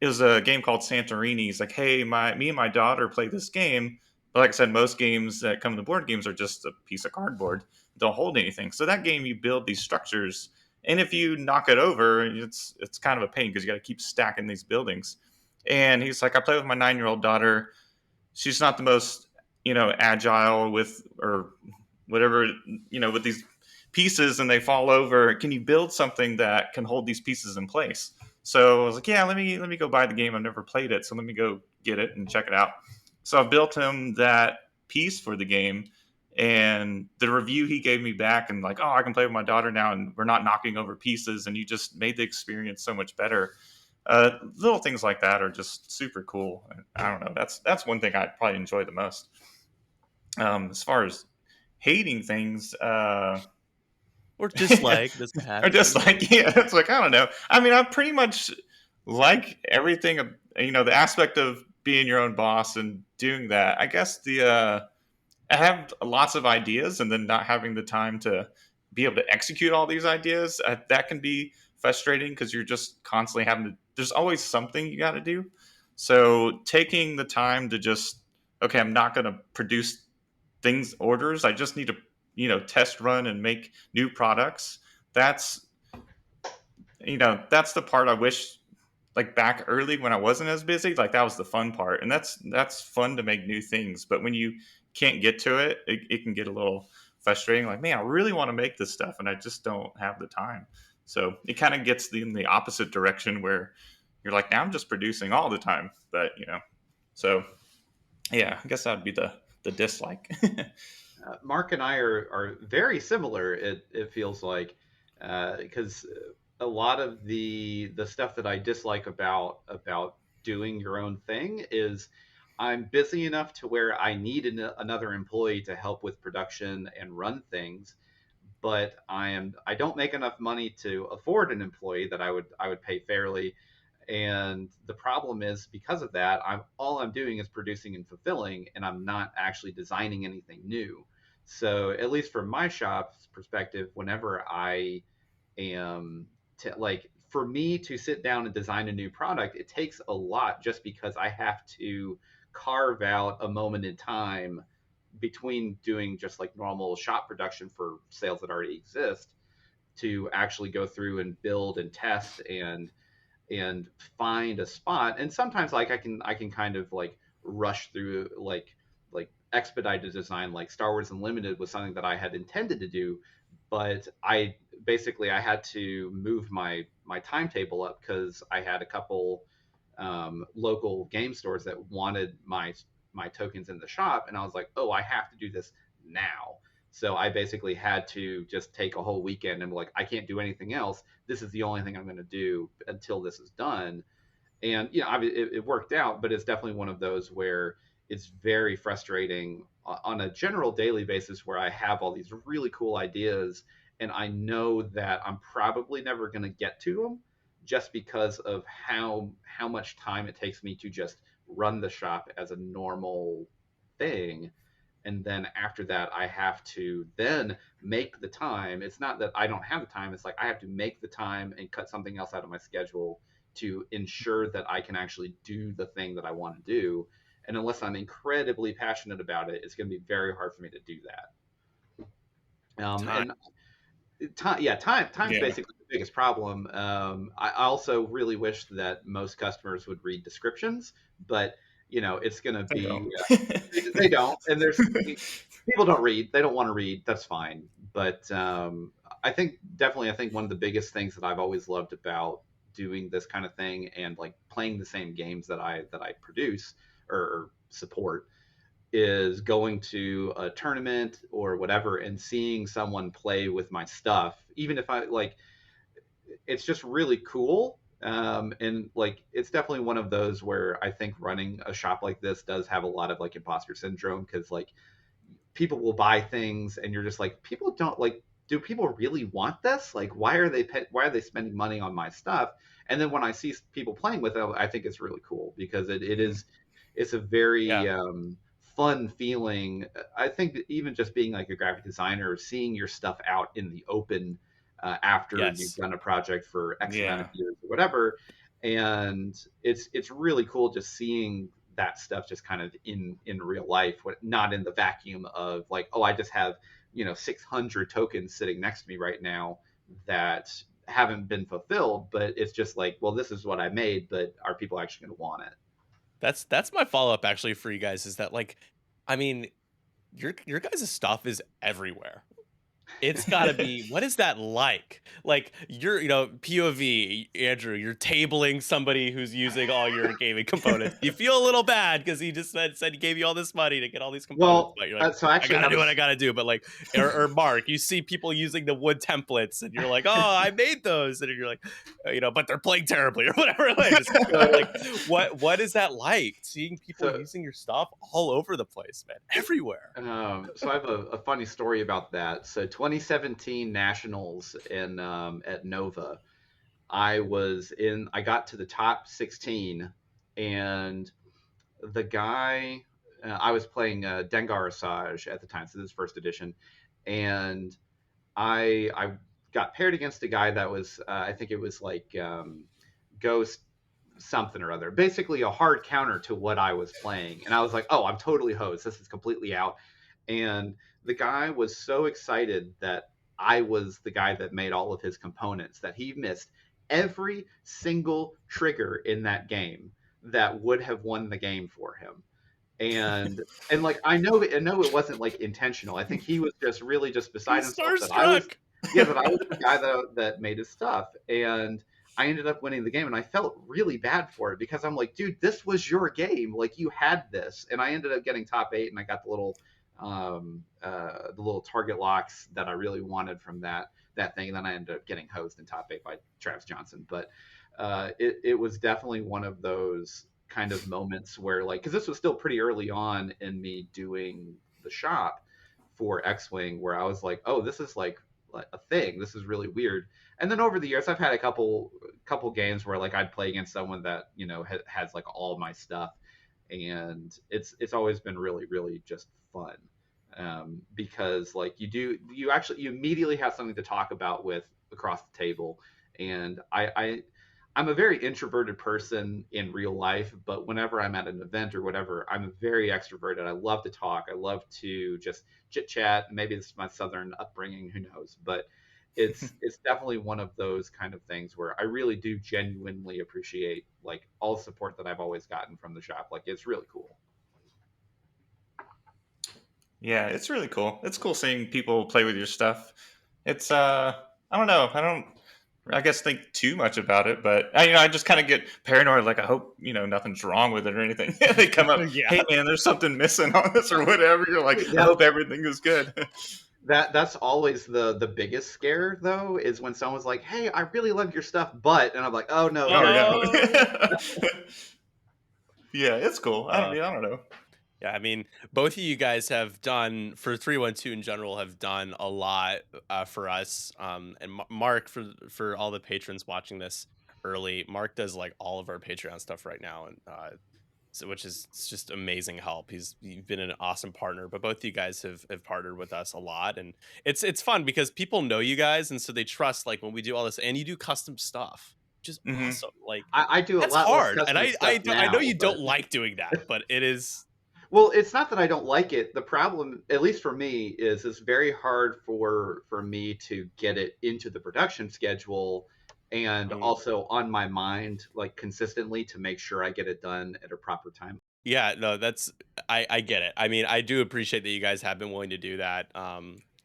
it was a game called Santorini. He's like, "Hey, me and my daughter play this game." But like I said, most games that come to board games are just a piece of cardboard. Don't hold anything. So that game, you build these structures, and if you knock it over, it's kind of a pain because you got to keep stacking these buildings. And he's like, "I play with my 9-year-old daughter. She's not the most agile with or whatever with these pieces, and they fall over. Can you build something that can hold these pieces in place?" So I was like, "Yeah, let me go buy the game. I've never played it, so let me go get it and check it out." So I built him that piece for the game, and the review he gave me back, and like, "Oh, I can play with my daughter now, and we're not knocking over pieces, and you just made the experience so much better." Little things like that are just super cool. I don't know. That's one thing I probably enjoy the most. As far as hating things, Or dislike doesn't have or to just be. like yeah, it's like I don't know. I mean, I pretty much like everything. The aspect of being your own boss and doing that. I guess I have lots of ideas, and then not having the time to be able to execute all these ideas. That can be frustrating because you're just constantly having to. There's always something you got to do. So taking the time to just okay, I'm not going to produce things orders. I just need to test run and make new products. That's that's the part I wish like back early when I wasn't as busy, like that was the fun part, and that's fun to make new things. But when you can't get to it, it can get a little frustrating. Like, man, I really want to make this stuff, and I just don't have the time. So it kind of gets in the opposite direction where you're like, now I'm just producing all the time. But so yeah, I guess that would be the dislike. Mark and I are very similar. It feels like, because a lot of the stuff that I dislike about doing your own thing is I'm busy enough to where I need another employee to help with production and run things, but I don't make enough money to afford an employee that I would pay fairly. And the problem is, because of that, I'm doing is producing and fulfilling, and I'm not actually designing anything new. So at least from my shop's perspective, whenever I am like, for me to sit down and design a new product, it takes a lot, just because I have to carve out a moment in time between doing just like normal shop production for sales that already exist, to actually go through and build and test and find a spot. And sometimes, like, I can kind of like rush through, like expedited design, like Star Wars Unlimited was something that I had intended to do, but I had to move my timetable up because I had a couple local game stores that wanted my tokens in the shop, and I was like, oh, I have to do this now. So I basically had to just take a whole weekend and be like, I can't do anything else. This is the only thing I'm going to do until this is done. And it worked out, but it's definitely one of those where it's very frustrating on a general daily basis, where I have all these really cool ideas, and I know that I'm probably never going to get to them, just because of how much time it takes me to just run the shop as a normal thing. And then after that, I have to then make the time. It's not that I don't have the time, it's like I have to make the time and cut something else out of my schedule to ensure that I can actually do the thing that I want to do. And unless I'm incredibly passionate about it, it's going to be very hard for me to do that. Time. And time's Yeah, basically the biggest problem. I also really wish that most customers would read descriptions, but it's going to I don't. be they don't, and there's people don't read. They don't want to read. That's fine. But I think one of the biggest things that I've always loved about doing this kind of thing, and like playing the same games that I produce or support, is going to a tournament or whatever and seeing someone play with my stuff, even if I like, it's just really cool. And like, it's definitely one of those where I think running a shop like this does have a lot of like imposter syndrome, because like people will buy things and you're just like, people don't like, do people really want this? Like, why are they spending money on my stuff? And then when I see people playing with it, I think it's really cool, because it's a Yeah. very fun feeling. I think that even just being like a graphic designer, seeing your stuff out in the open after you've Yes. done a project for X amount of yeah, years or whatever, and it's really cool just seeing that stuff just kind of in real life, not in the vacuum of like, oh, I just have 600 tokens sitting next to me right now that haven't been fulfilled, but it's just like, well, this is what I made, but are people actually going to want it? That's my follow up actually for you guys, is that like, I mean, your guys' stuff is everywhere. It's gotta be, what is that like? Like, you're, POV, Andrew, you're tabling somebody who's using all your gaming components. You feel a little bad because he just said he gave you all this money to get all these components, Well, but you're like, so I actually, gotta I do what I was gotta do. But like, or Mark, you see people using the wood templates, and you're like, oh, I made those, and you're like, but they're playing terribly or whatever. Like, just like, what is that like? Seeing people so using your stuff all over the place, man, everywhere. so I have a funny story about that. So 2017 Nationals in at Nova, I got to the top 16, and the guy, I was playing Dengar Asajj at the time, so this is first edition, and I got paired against a guy that was I think it was like Ghost something or other, basically a hard counter to what I was playing, and I was like, oh, I'm totally hosed. This is completely out. And the guy was so excited that I was the guy that made all of his components that he missed every single trigger in that game that would have won the game for him. And like I know it wasn't like intentional. I think he was just really just beside He's himself that I was starstruck. yeah, that I was the guy that made his stuff. And I ended up winning the game and I felt really bad for it because I'm like, dude, this was your game. Like you had this. And I ended up getting top 8 and I got the little target locks that I really wanted from that thing. And then I ended up getting hosed in top 8 by Travis Johnson. But it was definitely one of those kind of moments where like because this was still pretty early on in me doing the shop for X-Wing where I was like, oh, this is like a thing. This is really weird. And then over the years, I've had a couple games where like I'd play against someone that has like all my stuff, and it's always been really really just fun because like you immediately have something to talk about with across the table, and I'm a very introverted person in real life, but whenever I'm at an event or whatever, I'm very extroverted. I love to talk. I love to just chit chat. Maybe this is my southern upbringing, who knows? But it's definitely one of those kind of things where I really do genuinely appreciate like all the support that I've always gotten from the shop. Like it's really cool. Yeah, it's really cool. It's cool seeing people play with your stuff. It's I don't know. I guess think too much about it, but I just kind of get paranoid. Like I hope nothing's wrong with it or anything. They come up, Yeah. hey man, there's something missing on this or whatever. You're like, I hope everything is good. That's always the biggest scare though is when someone's like, "Hey, I really love your stuff, but," and I'm like, "Oh no, Oh here it no. goes." Yeah, it's cool. Uh, I don't know. Yeah, I mean, both of you guys have done for 312 in general have done a lot for us. And Mark for all the patrons watching this early, Mark does like all of our Patreon stuff right now, and so, which is it's just amazing help. You've been an awesome partner, but both of you guys have partnered with us a lot, and it's fun because people know you guys, and so they trust like when we do all this, and you do custom stuff, which is Hmm. awesome. Like I do a that's lot less hard, and custom stuff I know now, you don't but like doing that, but it is. well, it's not that I don't like it. The problem, at least for me, is it's very hard for me to get it into the production schedule and Mhm. also on my mind like consistently to make sure I get it done at a proper time. Yeah, no, that's I get it. I mean, I do appreciate that you guys have been willing to do that.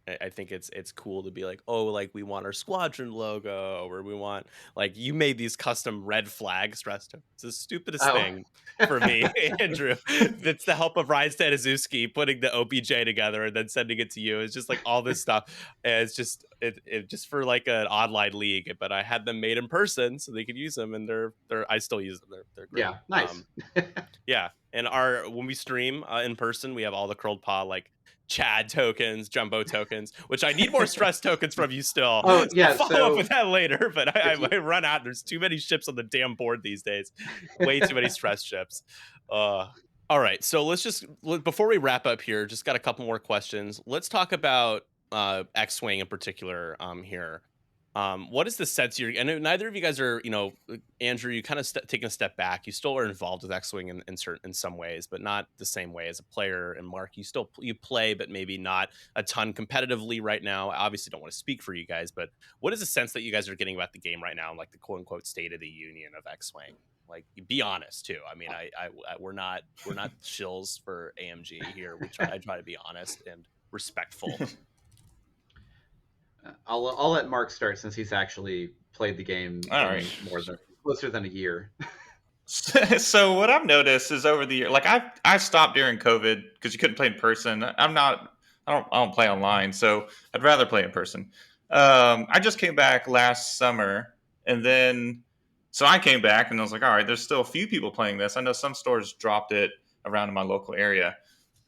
I think it's cool to be like, oh, like we want our Squadron logo, or we want like you made these custom red flag stress tokens. It's the stupidest Oh. thing for me, Andrew. That's the help of Ryan Staniszewski putting the OPJ together and then sending it to you. It's just like all this stuff. And it's just it just for like an online league, but I had them made in person so they could use them, and they're I still use them. They're great. Yeah, nice. Yeah, and our when we stream in person, we have all the curled paw like Chad tokens, jumbo tokens, which I need more stress tokens from you still. Oh, So I'll yeah, follow up so with that later. But if you I run out. There's too many ships on the damn board these days. Way too many stress ships. All right, so before we wrap up here, just got a couple more questions. Let's talk about X-wing in particular. Here. What is the sense I know neither of you guys are, Andrew, you kind of taking a step back. You still are involved with X-wing in some ways, but not the same way as a player. And Mark, you play, but maybe not a ton competitively right now. I obviously don't want to speak for you guys, but what is the sense that you guys are getting about the game right now, and like the quote unquote state of the union of X-wing? Like, be honest too. I mean, we're not shills for AMG here. I try to be honest and respectful. I'll let Mark start since he's actually played the game All right. in more than closer than a year. So what I've noticed is over the year, like I stopped during COVID because you couldn't play in person. I don't play online, so I'd rather play in person. I just came back last summer, and then so I came back and I was like, all right, there's still a few people playing this. I know some stores dropped it around in my local area,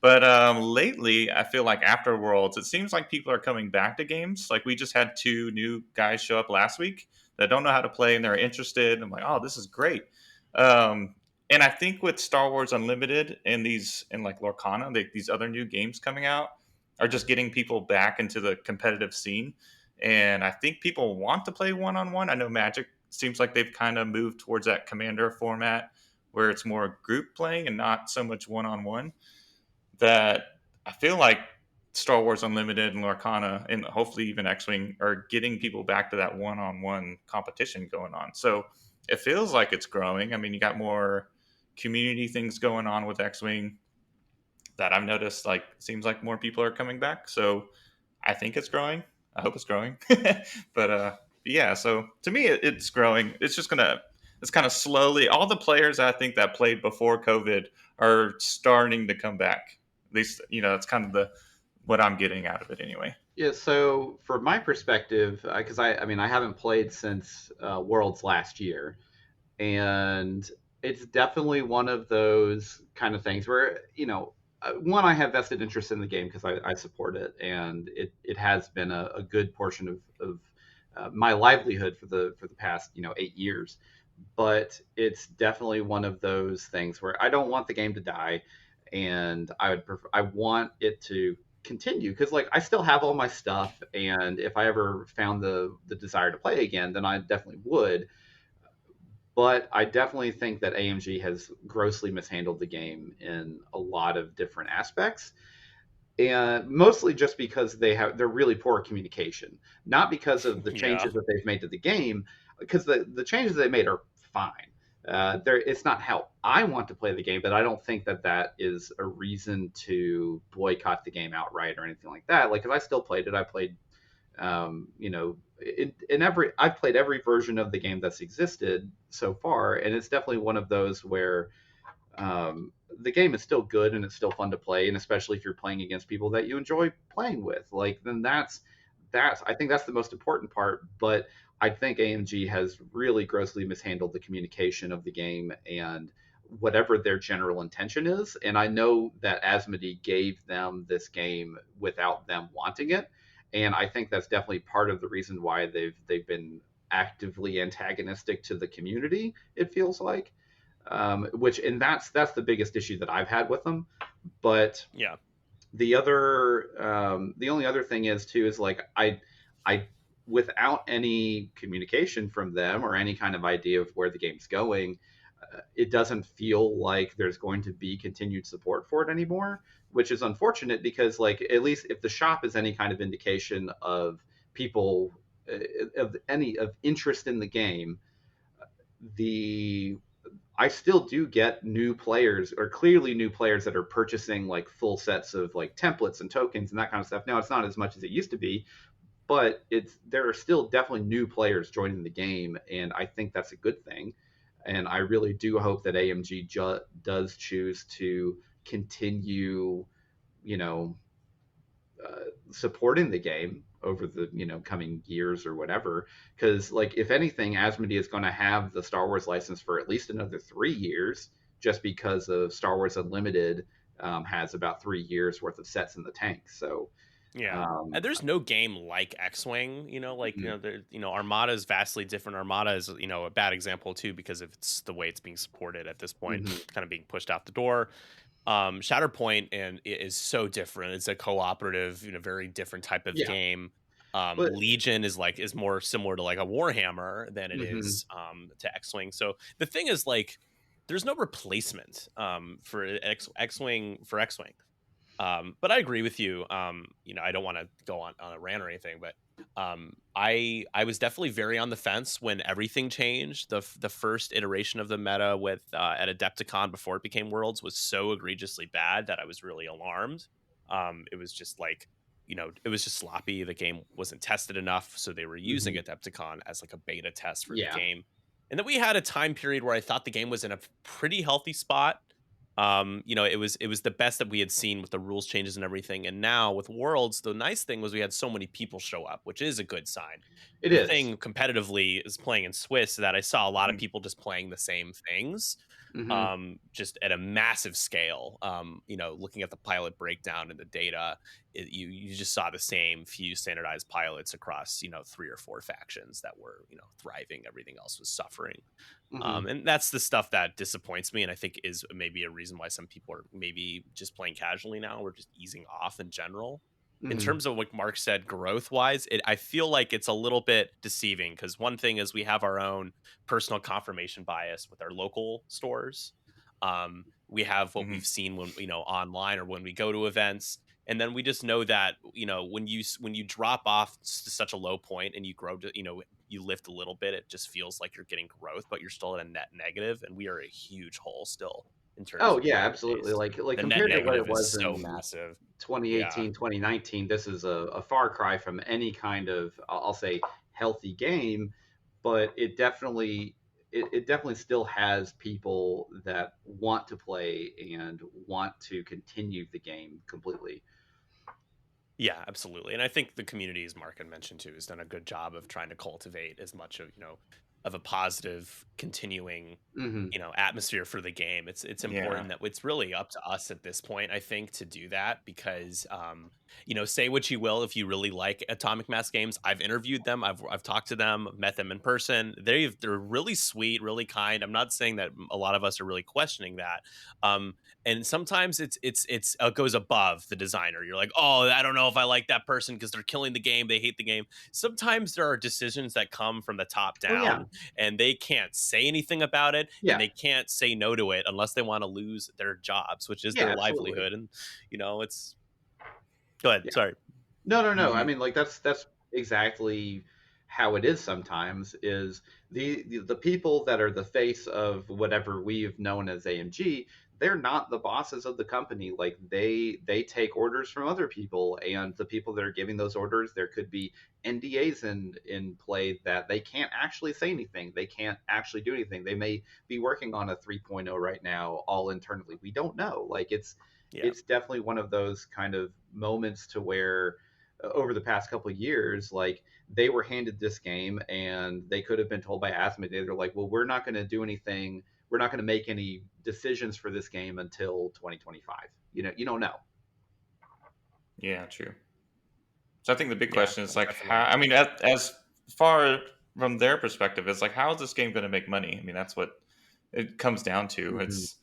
but lately I feel like after Worlds, it seems like people are coming back to games. Like we just had two new guys show up last week that don't know how to play and they're interested. I'm like, oh, this is great. Um, and I think with Star Wars Unlimited and like Lorcana, these other new games coming out are just getting people back into the competitive scene. And I think people want to play one on one. I know Magic seems like they've kind of moved towards that Commander format where it's more group playing and not so much one on one. That I feel like Star Wars Unlimited and Lorcana, and hopefully even X-Wing are getting people back to that one-on-one competition going on. So it feels like it's growing. I mean, you got more community things going on with X-Wing that I've noticed. Like, seems like more people are coming back. So I think it's growing. I hope it's growing. But yeah, so to me, it's growing. It's kind of slowly. All the players I think that played before COVID are starting to come back. At least, that's kind of what I'm getting out of it anyway. Yeah, so from my perspective, because I mean, I haven't played since Worlds last year, and it's definitely one of those kind of things where one, I have vested interest in the game because I support it, and it has been a good portion of my livelihood for the past 8 years. But it's definitely one of those things where I don't want the game to die, and I want it to continue because like I still have all my stuff, and if I ever found the desire to play again, then I definitely would. But I definitely think that AMG has grossly mishandled the game in a lot of different aspects, and mostly just because they're really poor communication, not because of the Yeah. changes that they've made to the game, because the changes they made are fine. It's not how I want to play the game, but I don't think that is a reason to boycott the game outright or anything like that. Like, if I still played it, I played I've played every version of the game that's existed so far, and it's definitely one of those where the game is still good and it's still fun to play, and especially if you're playing against people that you enjoy playing with, like, then that's I think that's the most important part. But I think AMG has really grossly mishandled the communication of the game and whatever their general intention is. And I know that Asmodee gave them this game without them wanting it, and I think that's definitely part of the reason why they've been actively antagonistic to the community. It feels like, which and that's the biggest issue that I've had with them. But Yeah. the only other thing is too is like I without any communication from them or any kind of idea of where the game's going, it doesn't feel like there's going to be continued support for it anymore, which is unfortunate because, like, at least if the shop is any kind of indication of people of any of interest in the game, the I still do get new players, or clearly new players, that are purchasing like full sets of like templates and tokens and that kind of stuff. Now it's not as much as it used to be, but there are still definitely new players joining the game, and I think that's a good thing. And I really do hope that AMG does choose to continue, you know, supporting the game over the coming years or whatever. Because, like, if anything, Asmodee is going to have the Star Wars license for at least another 3 years, just because of Star Wars Unlimited has about 3 years worth of sets in the tank. So Yeah. um, And there's no game like X-Wing, like, mhm, Armada is vastly different. Armada is, a bad example too, because of it's the way it's being supported at this point, mhm. kind of being pushed out the door. Shatterpoint and it is so different. It's a cooperative, very different type of Yeah, game. but Legion is more similar to like a Warhammer than it mhm, is to X-Wing. So the thing is, like, there's no replacement for X-Wing for X-Wing. But I agree with you. I don't want to go on a rant or anything, but I was definitely very on the fence when everything changed. The first iteration of the meta with at Adepticon before it became Worlds was so egregiously bad that I was really alarmed. It was just like, it was just sloppy. The game wasn't tested enough, so they were using mhm, Adepticon as like a beta test for the yeah, game. And then we had a time period where I thought the game was in a pretty healthy spot. It was the best that we had seen with the rules changes and everything. And now with Worlds, the nice thing was we had so many people show up, which is a good sign. it The is. thing competitively is playing in Swiss that I saw a lot of Mhm, people just playing the same things, mhm, just at a massive scale. Looking at the pilot breakdown and the data, you just saw the same few standardized pilots across, three or four factions that were, thriving. Everything else was suffering. mhm, And that's the stuff that disappoints me, and I think is maybe a reason why some people are maybe just playing casually now, or just easing off in general. In mhm. terms of what Mark said, growth wise, I feel like it's a little bit deceiving, because one thing is we have our own personal confirmation bias with our local stores. We have what we've mhm. seen when online or when we go to events. And then we just know that, when you drop off to such a low point and you grow to, you lift a little bit, it just feels like you're getting growth, but you're still at a net negative, and we are a huge hole still in terms Oh of yeah, player absolutely. base. Like The net compared to what it negative is was so in massive. Yeah. 2018, 2019, this is a far cry from any kind of, I'll say, healthy game, but it definitely still has people that want to play and want to continue the game completely. Yeah, absolutely. And I think the community, as Mark had mentioned too, has done a good job of trying to cultivate as much of, of a positive continuing, Hmm. atmosphere for the game. It's Yeah. important that it's really up to us at this point, I think, to do that because say what you will, if you really like Atomic Mass games. I've interviewed them, I've talked to them, met them in person. They're really sweet, really kind. I'm not saying that a lot of us are really questioning that. Um and sometimes it goes above the designer. You're like, oh, I don't know if I like that person because they're killing the game, they hate the game. Sometimes there are decisions that come from the top Oh yeah, down, and they can't say anything about it, and yeah, they can't say no to it unless they want to lose their jobs, which is yeah, their absolutely. livelihood. And it's go ahead, Yeah. sorry. No, no, no. I Hmm. mean, like that's exactly how it is sometimes is the people that are the face of whatever we've known as AMG, they're not the bosses of the company. Like they take orders from other people, and the people that are giving those orders, there could be NDAs in play that they can't actually say anything. They can't actually do anything. They may be working on a 3.0 right now all internally. We don't know. Like Yeah. it's definitely one of those kind of moments to where over the past couple of years, like they were handed this game and they could have been told by Asmodee, they're like, well, we're not going to do anything. We're not going to make any decisions for this game until 2025. You don't know. Yeah, true. So I think the big Yeah, question is like, how? definitely. I mean, as far from their perspective, it's like, how is this game going to make money? I mean, that's what it comes down to. Hmm. It's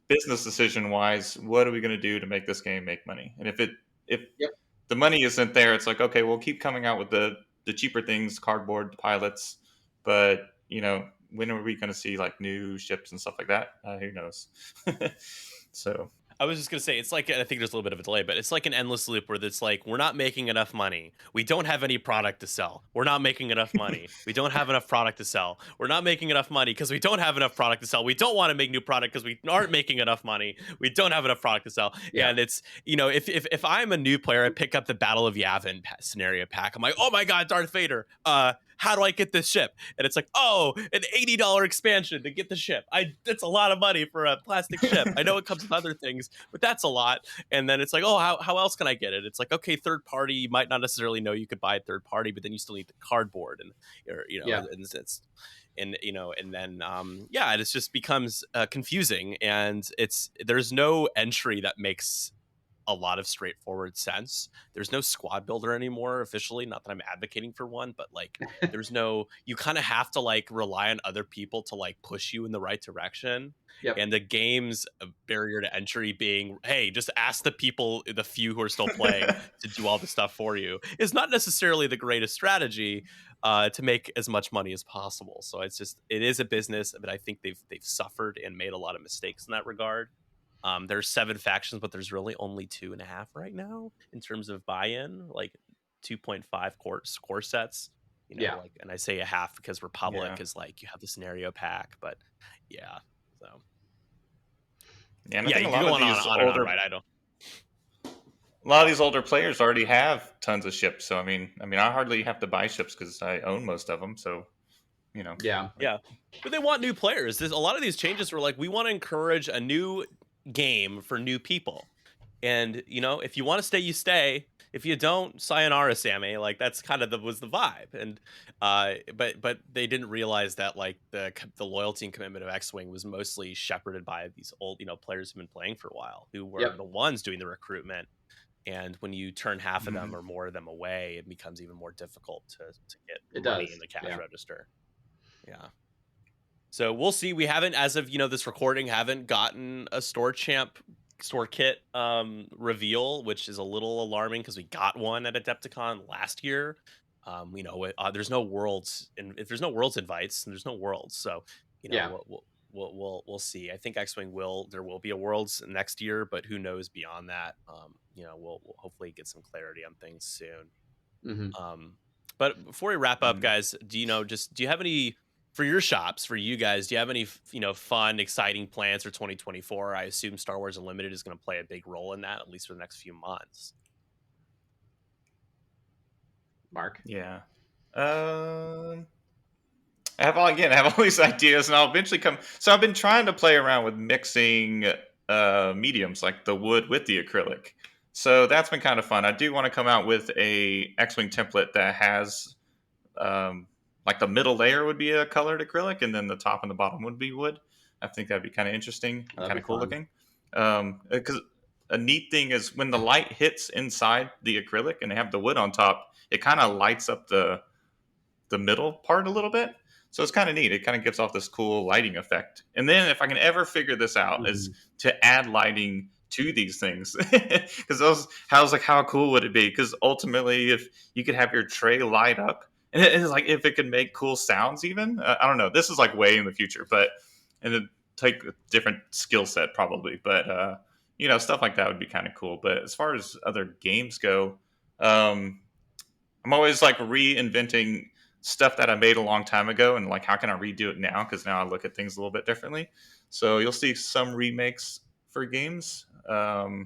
business decision wise. What are we going to do to make this game make money? And if Yep. the money isn't there, it's like, okay, we'll keep coming out with the cheaper things, cardboard pilots, but when are we going to see like new ships and stuff like that? Who knows? So I was just gonna say it's like, I think there's a little bit of a delay, but it's like an endless loop where it's like we're not making enough money. We don't have any product to sell. We're not making enough money. We don't have enough product to sell. We're not making enough money because we don't have enough product to sell. We don't want to make new product because we aren't making enough money. We don't have enough product to sell. Yeah. And it's if I'm a new player, I pick up the Battle of Yavin scenario pack. I'm like, oh my god, Darth Vader. How do I get this ship? And it's like, oh, an $80 expansion to get the ship. That's a lot of money for a plastic ship. I know it comes with other things, but that's a lot. And then it's like, oh, how else can I get it? It's like, okay, third party. You might not necessarily know you could buy it third party, but then you still need the cardboard and or, Yeah. and it's and then yeah, it just becomes confusing, and there's no entry that makes a lot of straightforward sense. There's no squad builder anymore officially, not that I'm advocating for one, but like you kind of have to like rely on other people to like push you in the right direction. Yep. And the game's barrier to entry being, hey, just ask the people, the few who are still playing, to do all the stuff for you, is not necessarily the greatest strategy to make as much money as possible. So it is a business, but I think they've suffered and made a lot of mistakes in that regard. There's 7 factions, but there's really only 2.5 right now in terms of buy-in, like 2.5 core sets. Yeah. Like, and I say a half because yeah, Republic is like you have the scenario pack, but yeah. So yeah, and I yeah, think you can go on and on, right? I don't. a lot of these older players already have tons of ships. So I mean, I hardly have to buy ships because I own most of them. So Yeah. like, Yeah, but they want new players. A lot of these changes were like, we want to encourage a new game for new people. And if you want to stay, you stay. If you don't, sayonara, Sammy. Like that's kind of was the vibe. And but they didn't realize that like the loyalty and commitment of X-Wing was mostly shepherded by these old players who've been playing for a while, who were Yep. the ones doing the recruitment. And when you turn half of them mhm. or more of them away, it becomes even more difficult to get It money in does. the cash Yeah. register. Yeah. So we'll see. We haven't, as of this recording, haven't gotten a store kit reveal, which is a little alarming because we got one at Adepticon last year. There's no worlds, and if there's no worlds invites, then there's no worlds. So Yeah. what we'll see. I think X-Wing there will be a Worlds next year, but who knows beyond that? We'll hopefully get some clarity on things soon. Mm-hmm. But before we wrap up, Mm. guys, do you have any for your shops, for you guys? Do you have any fun, exciting plans for 2024? I assume Star Wars Unlimited is going to play a big role in that, at least for the next few months. Mark? Yeah. I have all these ideas, and I'll eventually come. So I've been trying to play around with mixing mediums like the wood with the acrylic. So that's been kind of fun. I do want to come out with a X-wing template that has like the middle layer would be a colored acrylic, and then the top and the bottom would be wood. I think that'd be kind of interesting and That'd kind be of cool fun. looking. Because a neat thing is when the light hits inside the acrylic and they have the wood on top, it kind of lights up the middle part a little bit. So it's kind of neat. It kind of gives off this cool lighting effect. And then if I can ever figure this out is to add lighting to these things, because how cool would it be? Because ultimately, if you could have your tray light up, and it's like if it could make cool sounds, even I don't know. This is like way in the future, but and it take a different skill set probably. But stuff like that would be kind of cool. But as far as other games go, I'm always like reinventing stuff that I made a long time ago and like how can I redo it now, because now I look at things a little bit differently. So you'll see some remakes for games. I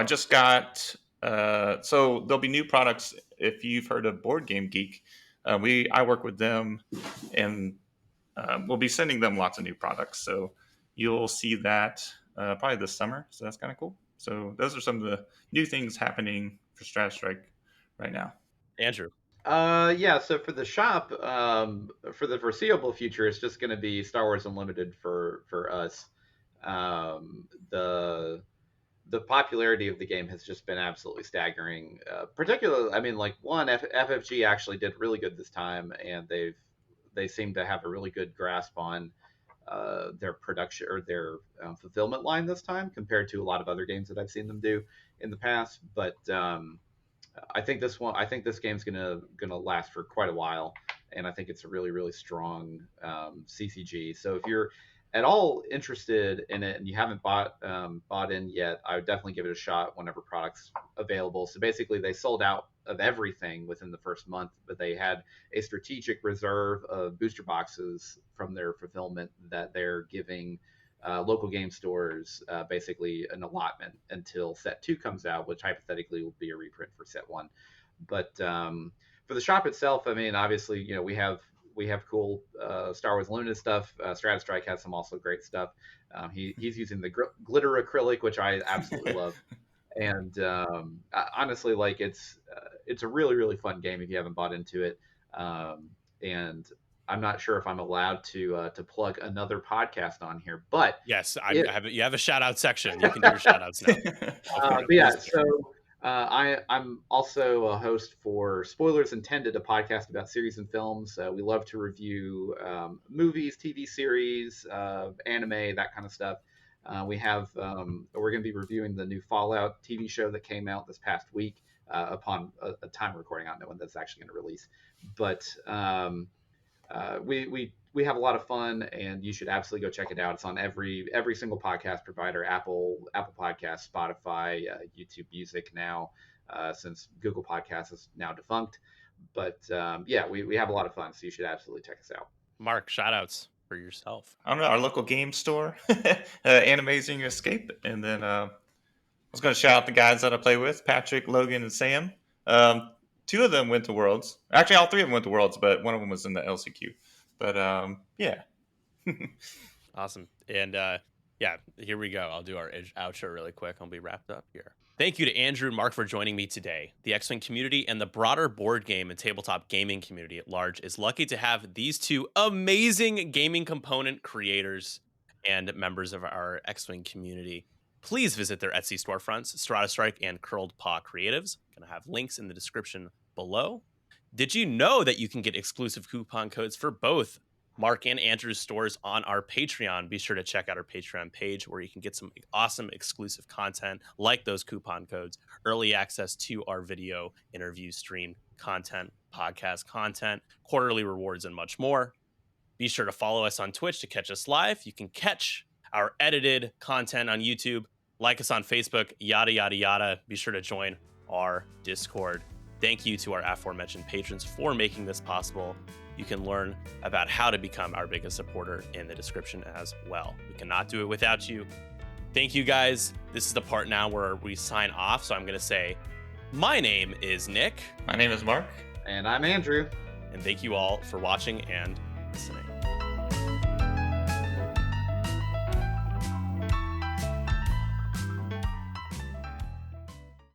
just got so there'll be new products. If you've heard of Board Game Geek, I work with them, and we'll be sending them lots of new products. So you'll see that probably this summer. So that's kind of cool. So those are some of the new things happening for Strata Strike right now. Andrew. Yeah, so for the shop, for the foreseeable future, it's just going to be Star Wars Unlimited for us. The popularity of the game has just been absolutely staggering. Particularly, I mean, like FFG actually did really good this time, and they seem to have a really good grasp on their production or their fulfillment line this time compared to a lot of other games that I've seen them do in the past. But I think this game's gonna last for quite a while, and I think it's a really really strong CCG. So if you're at all interested in it and you haven't bought in yet, I would definitely give it a shot whenever products available. So basically, they sold out of everything within the first month, but they had a strategic reserve of booster boxes from their fulfillment that they're giving local game stores basically an allotment until set 2 comes out, which hypothetically will be a reprint for set 1. But for the shop itself, I mean, obviously, we have cool Star Wars Luna stuff. Strata Strike has some also great stuff. He's using the glitter acrylic, which I absolutely love. And honestly, like it's a really really fun game if you haven't bought into it. And I'm not sure if I'm allowed to plug another podcast on here, but yes, you have a shout out section. You can do your shout outs now. But yeah, so I'm also a host for Spoilers Intended, a podcast about series and films. We love to review movies, TV series, anime, that kind of stuff. We're going to be reviewing the new Fallout TV show that came out this past week. Upon a time recording, I don't know when that's actually going to release, but we have a lot of fun, and you should absolutely go check it out. It's on every single podcast provider: Apple Podcasts, Spotify, YouTube Music now, since Google Podcasts is now defunct. But yeah, we have a lot of fun, so you should absolutely check us out. Mark, shout outs for yourself. I don't know, our local game store, Animazing Escape, and then I was going to shout out the guys that I play with, Patrick, Logan, and Sam. 2 of them went to Worlds. Actually, all 3 of them went to Worlds, but one of them was in the LCQ. But yeah. Awesome. And yeah, here we go. I'll do our outro really quick. I'll be wrapped up here. Thank you to Andrew and Mark for joining me today. The X-Wing community and the broader board game and tabletop gaming community at large is lucky to have these 2 amazing gaming component creators and members of our X-Wing community. Please visit their Etsy storefronts, Strata Strike and Curled Paw Creatives. I'm going to have links in the description below. Did you know that you can get exclusive coupon codes for both Mark and Andrew's stores on our Patreon? Be sure to check out our Patreon page where you can get some awesome exclusive content like those coupon codes, early access to our video interview stream content, podcast content, quarterly rewards, and much more. Be sure to follow us on Twitch to catch us live. You can catch our edited content on YouTube. Like us on Facebook, yada, yada, yada. Be sure to join our Discord. Thank you to our aforementioned patrons for making this possible. You can learn about how to become our biggest supporter in the description as well. We cannot do it without you. Thank you, guys. This is the part now where we sign off. So I'm going to say, my name is Nick. My name is Mark. And I'm Andrew. And thank you all for watching and listening.